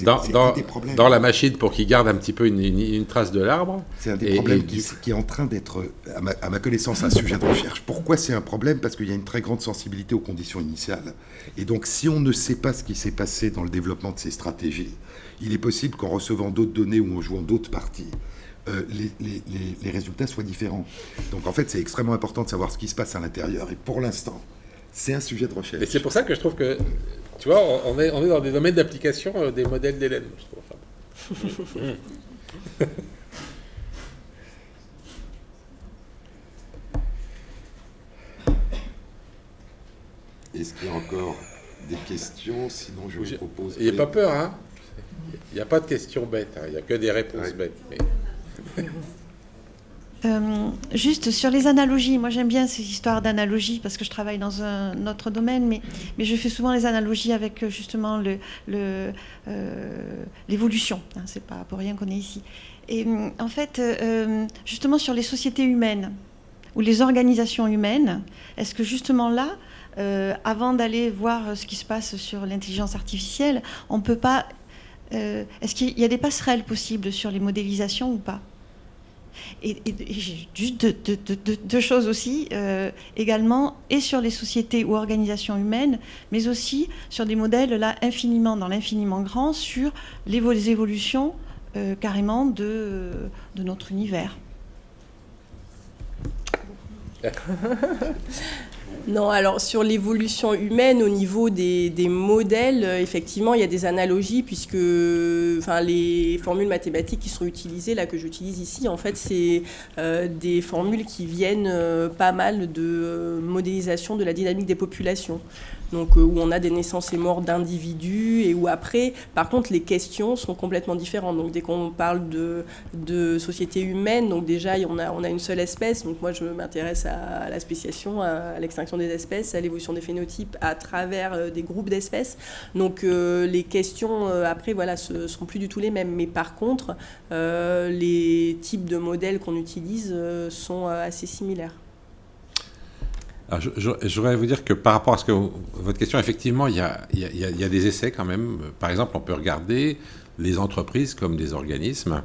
dans la machine pour qu'il garde un petit peu une trace de l'arbre. C'est un des problèmes qui est en train d'être, à ma connaissance, un sujet de recherche. Pourquoi c'est un problème? Parce qu'il y a une très grande sensibilité aux conditions initiales. Et donc, si on ne sait pas ce qui s'est passé dans le développement de ces stratégies, il est possible qu'en recevant d'autres données ou en jouant d'autres parties, les résultats soient différents. Donc, en fait, c'est extrêmement important de savoir ce qui se passe à l'intérieur. Et pour l'instant, c'est un sujet de recherche. Et c'est pour ça que je trouve que, tu vois, on est dans des domaines d'application des modèles d'Hélène, je trouve. Est-ce qu'il y a encore des questions? Sinon, je vous propose... N'ayez pas peur, hein. Il n'y a pas de questions bêtes, hein. Il n'y a que des réponses bêtes. Mais... Juste sur les analogies, moi j'aime bien ces histoires d'analogies parce que je travaille dans un autre domaine, mais je fais souvent les analogies avec justement l'évolution. Hein, c'est pas pour rien qu'on est ici. Et en fait, justement sur les sociétés humaines ou les organisations humaines, est-ce que justement là, avant d'aller voir ce qui se passe sur l'intelligence artificielle, on peut pas... est-ce qu'il y a des passerelles possibles sur les modélisations ou pas? Et juste deux choses aussi, également, et sur les sociétés ou organisations humaines, mais aussi sur des modèles là infiniment, dans l'infiniment grand, sur les évolutions carrément de notre univers. Non, alors sur l'évolution humaine au niveau des modèles, effectivement, il y a des analogies puisque les formules mathématiques qui sont utilisées, là que j'utilise ici, en fait, c'est des formules qui viennent pas mal de modélisation de la dynamique des populations. donc où on a des naissances et morts d'individus, et où après, par contre, les questions sont complètement différentes. Donc dès qu'on parle de société humaine, donc déjà on a une seule espèce, donc moi je m'intéresse à la spéciation, à l'extinction des espèces, à l'évolution des phénotypes à travers des groupes d'espèces. Donc les questions après voilà seront plus du tout les mêmes, mais par contre les types de modèles qu'on utilise sont assez similaires. Alors, je voudrais vous dire que par rapport à votre question, effectivement, il y a des essais quand même. Par exemple, on peut regarder les entreprises comme des organismes.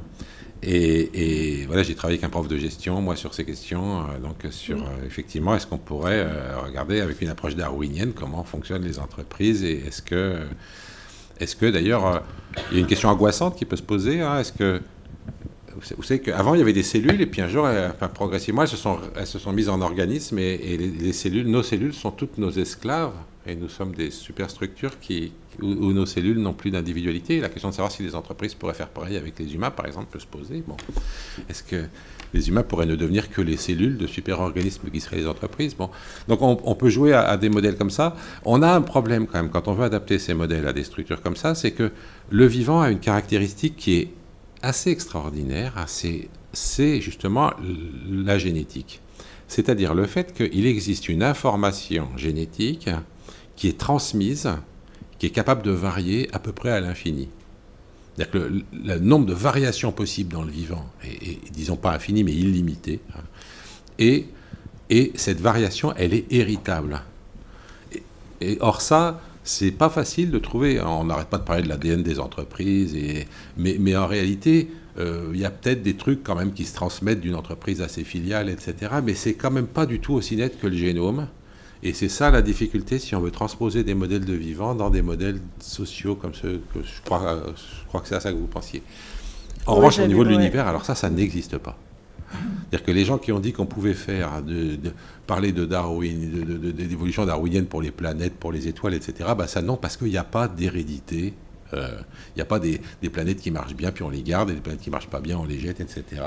Et voilà, j'ai travaillé avec un prof de gestion, moi, sur ces questions. Donc, effectivement, est-ce qu'on pourrait regarder avec une approche darwinienne comment fonctionnent les entreprises, et est-ce que d'ailleurs, il y a une question angoissante qui peut se poser, hein, est-ce que vous savez qu'avant, il y avait des cellules, et puis un jour, progressivement, elles se sont mises en organismes, et les cellules, nos cellules sont toutes nos esclaves, et nous sommes des superstructures où nos cellules n'ont plus d'individualité. La question de savoir si les entreprises pourraient faire pareil avec les humains, par exemple, peut se poser. Bon. Est-ce que les humains pourraient ne devenir que les cellules de super-organismes qui seraient les entreprises? Bon. Donc on peut jouer à des modèles comme ça. On a un problème quand même, quand on veut adapter ces modèles à des structures comme ça, c'est que le vivant a une caractéristique qui est assez extraordinaire, c'est justement la génétique. C'est-à-dire le fait qu'il existe une information génétique qui est transmise, qui est capable de varier à peu près à l'infini. C'est-à-dire que le nombre de variations possibles dans le vivant est disons pas infini, mais illimité. Hein. Et cette variation, elle est héritable. Or ça, c'est pas facile de trouver. On n'arrête pas de parler de l'ADN des entreprises, mais en réalité, il y a peut-être des trucs quand même qui se transmettent d'une entreprise à ses filiales, etc. Mais c'est quand même pas du tout aussi net que le génome. Et c'est ça la difficulté si on veut transposer des modèles de vivants dans des modèles sociaux comme ceux que je crois que c'est à ça que vous pensiez. En revanche, au niveau de l'univers, alors ça n'existe pas. C'est-à-dire que les gens qui ont dit qu'on pouvait parler de Darwin, d'évolution darwinienne pour les planètes, pour les étoiles, etc., bah ça non, parce qu'il n'y a pas d'hérédité. Il n'y a pas des planètes qui marchent bien, puis on les garde, et des planètes qui ne marchent pas bien, on les jette, etc.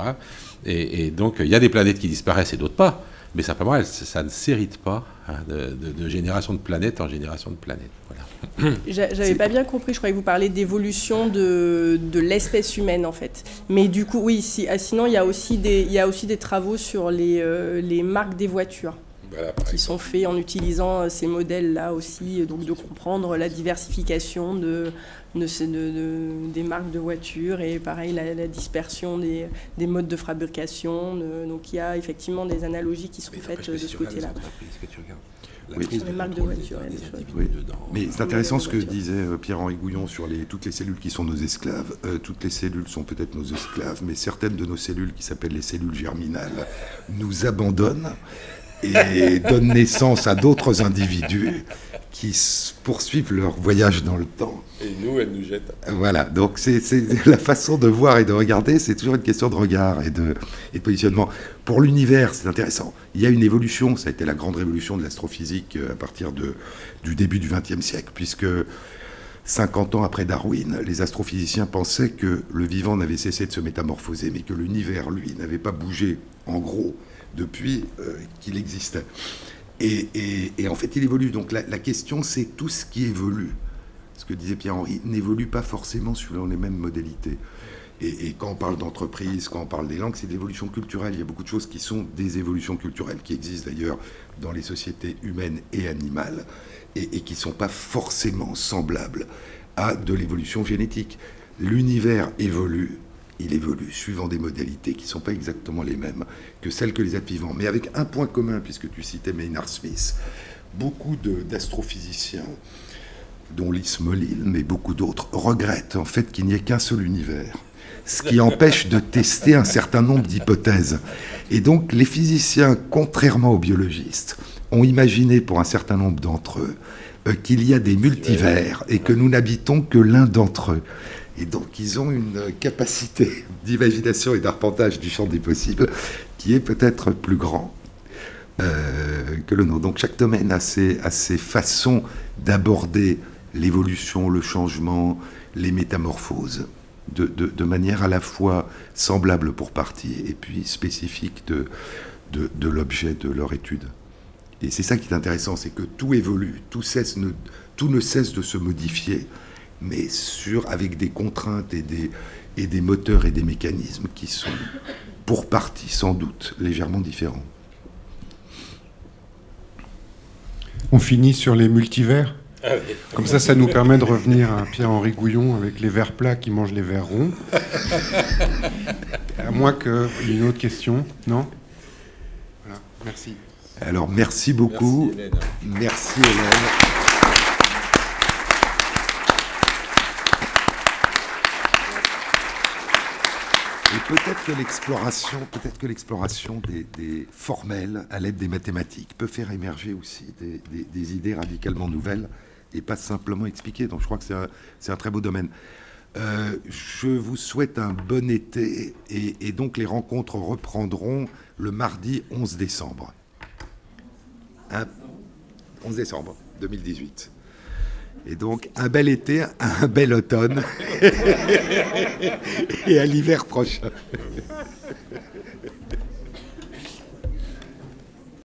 Et donc, il y a des planètes qui disparaissent et d'autres pas. Mais simplement, ça ne s'hérite pas de génération de planète en génération de planète. Voilà. J'avais pas bien compris, je croyais que vous parliez d'évolution de l'espèce humaine, en fait. Mais du coup, oui, sinon, il y a aussi des travaux sur les marques des voitures. Voilà, qui sont faits en utilisant ces modèles-là aussi, donc de comprendre la diversification des marques de voitures, et pareil la dispersion des modes de fabrication. Donc il y a effectivement des analogies qui sont faites de ce côté-là. Oui. Sur les marques de voitures, il y a des choses. Oui. Mais c'est intéressant ce que disait Pierre-Henri Gouillon sur toutes les cellules qui sont nos esclaves. Toutes les cellules sont peut-être nos esclaves, mais certaines de nos cellules, qui s'appellent les cellules germinales, nous abandonnent et donnent naissance à d'autres individus qui poursuivent leur voyage dans le temps. Et nous, elles nous jettent. Voilà, donc c'est la façon de voir et de regarder, c'est toujours une question de regard et de positionnement. Pour l'univers, c'est intéressant. Il y a une évolution, ça a été la grande révolution de l'astrophysique à partir du début du XXe siècle, puisque 50 ans après Darwin, les astrophysiciens pensaient que le vivant n'avait cessé de se métamorphoser, mais que l'univers, lui, n'avait pas bougé, en gros, depuis qu'il existait. Et en fait, il évolue. Donc la question, c'est tout ce qui évolue. Ce que disait Pierre-Henri, n'évolue pas forcément selon les mêmes modalités. Et quand on parle d'entreprise, quand on parle des langues, c'est de l'évolution culturelle. Il y a beaucoup de choses qui sont des évolutions culturelles, qui existent d'ailleurs dans les sociétés humaines et animales, et qui ne sont pas forcément semblables à de l'évolution génétique. L'univers évolue. Il évolue suivant des modalités qui ne sont pas exactement les mêmes que celles que les êtres vivants. Mais avec un point commun, puisque tu citais Maynard Smith, beaucoup d'astrophysiciens, dont Lee Smolin, mais beaucoup d'autres, regrettent en fait qu'il n'y ait qu'un seul univers, ce qui empêche de tester un certain nombre d'hypothèses. Et donc les physiciens, contrairement aux biologistes, ont imaginé pour un certain nombre d'entre eux qu'il y a des multivers et que nous n'habitons que l'un d'entre eux. Et donc, ils ont une capacité d'imagination et d'arpentage du champ des possibles qui est peut-être plus grand que le nôtre. Donc, chaque domaine a ses façons d'aborder l'évolution, le changement, les métamorphoses, de manière à la fois semblable pour partie et puis spécifique de l'objet de leur étude. Et c'est ça qui est intéressant, c'est que tout évolue, tout ne cesse de se modifier, mais avec des contraintes et des moteurs et des mécanismes qui sont, pour partie, sans doute, légèrement différents. On finit sur les multivers. Ah oui. Comme ça nous permet de revenir à Pierre-Henri Gouillon avec les vers plats qui mangent les vers ronds. À moins qu'il y ait une autre question. Non ? Voilà, merci. Alors, merci beaucoup. Merci, Hélène. Merci, Hélène. Et peut-être que l'exploration des formels à l'aide des mathématiques peut faire émerger aussi des idées radicalement nouvelles et pas simplement expliquées. Donc je crois que c'est un très beau domaine. Je vous souhaite un bon été et donc les rencontres reprendront le mardi 11 décembre. 11 décembre 2018. Et donc, un bel été, un bel automne, et à l'hiver prochain.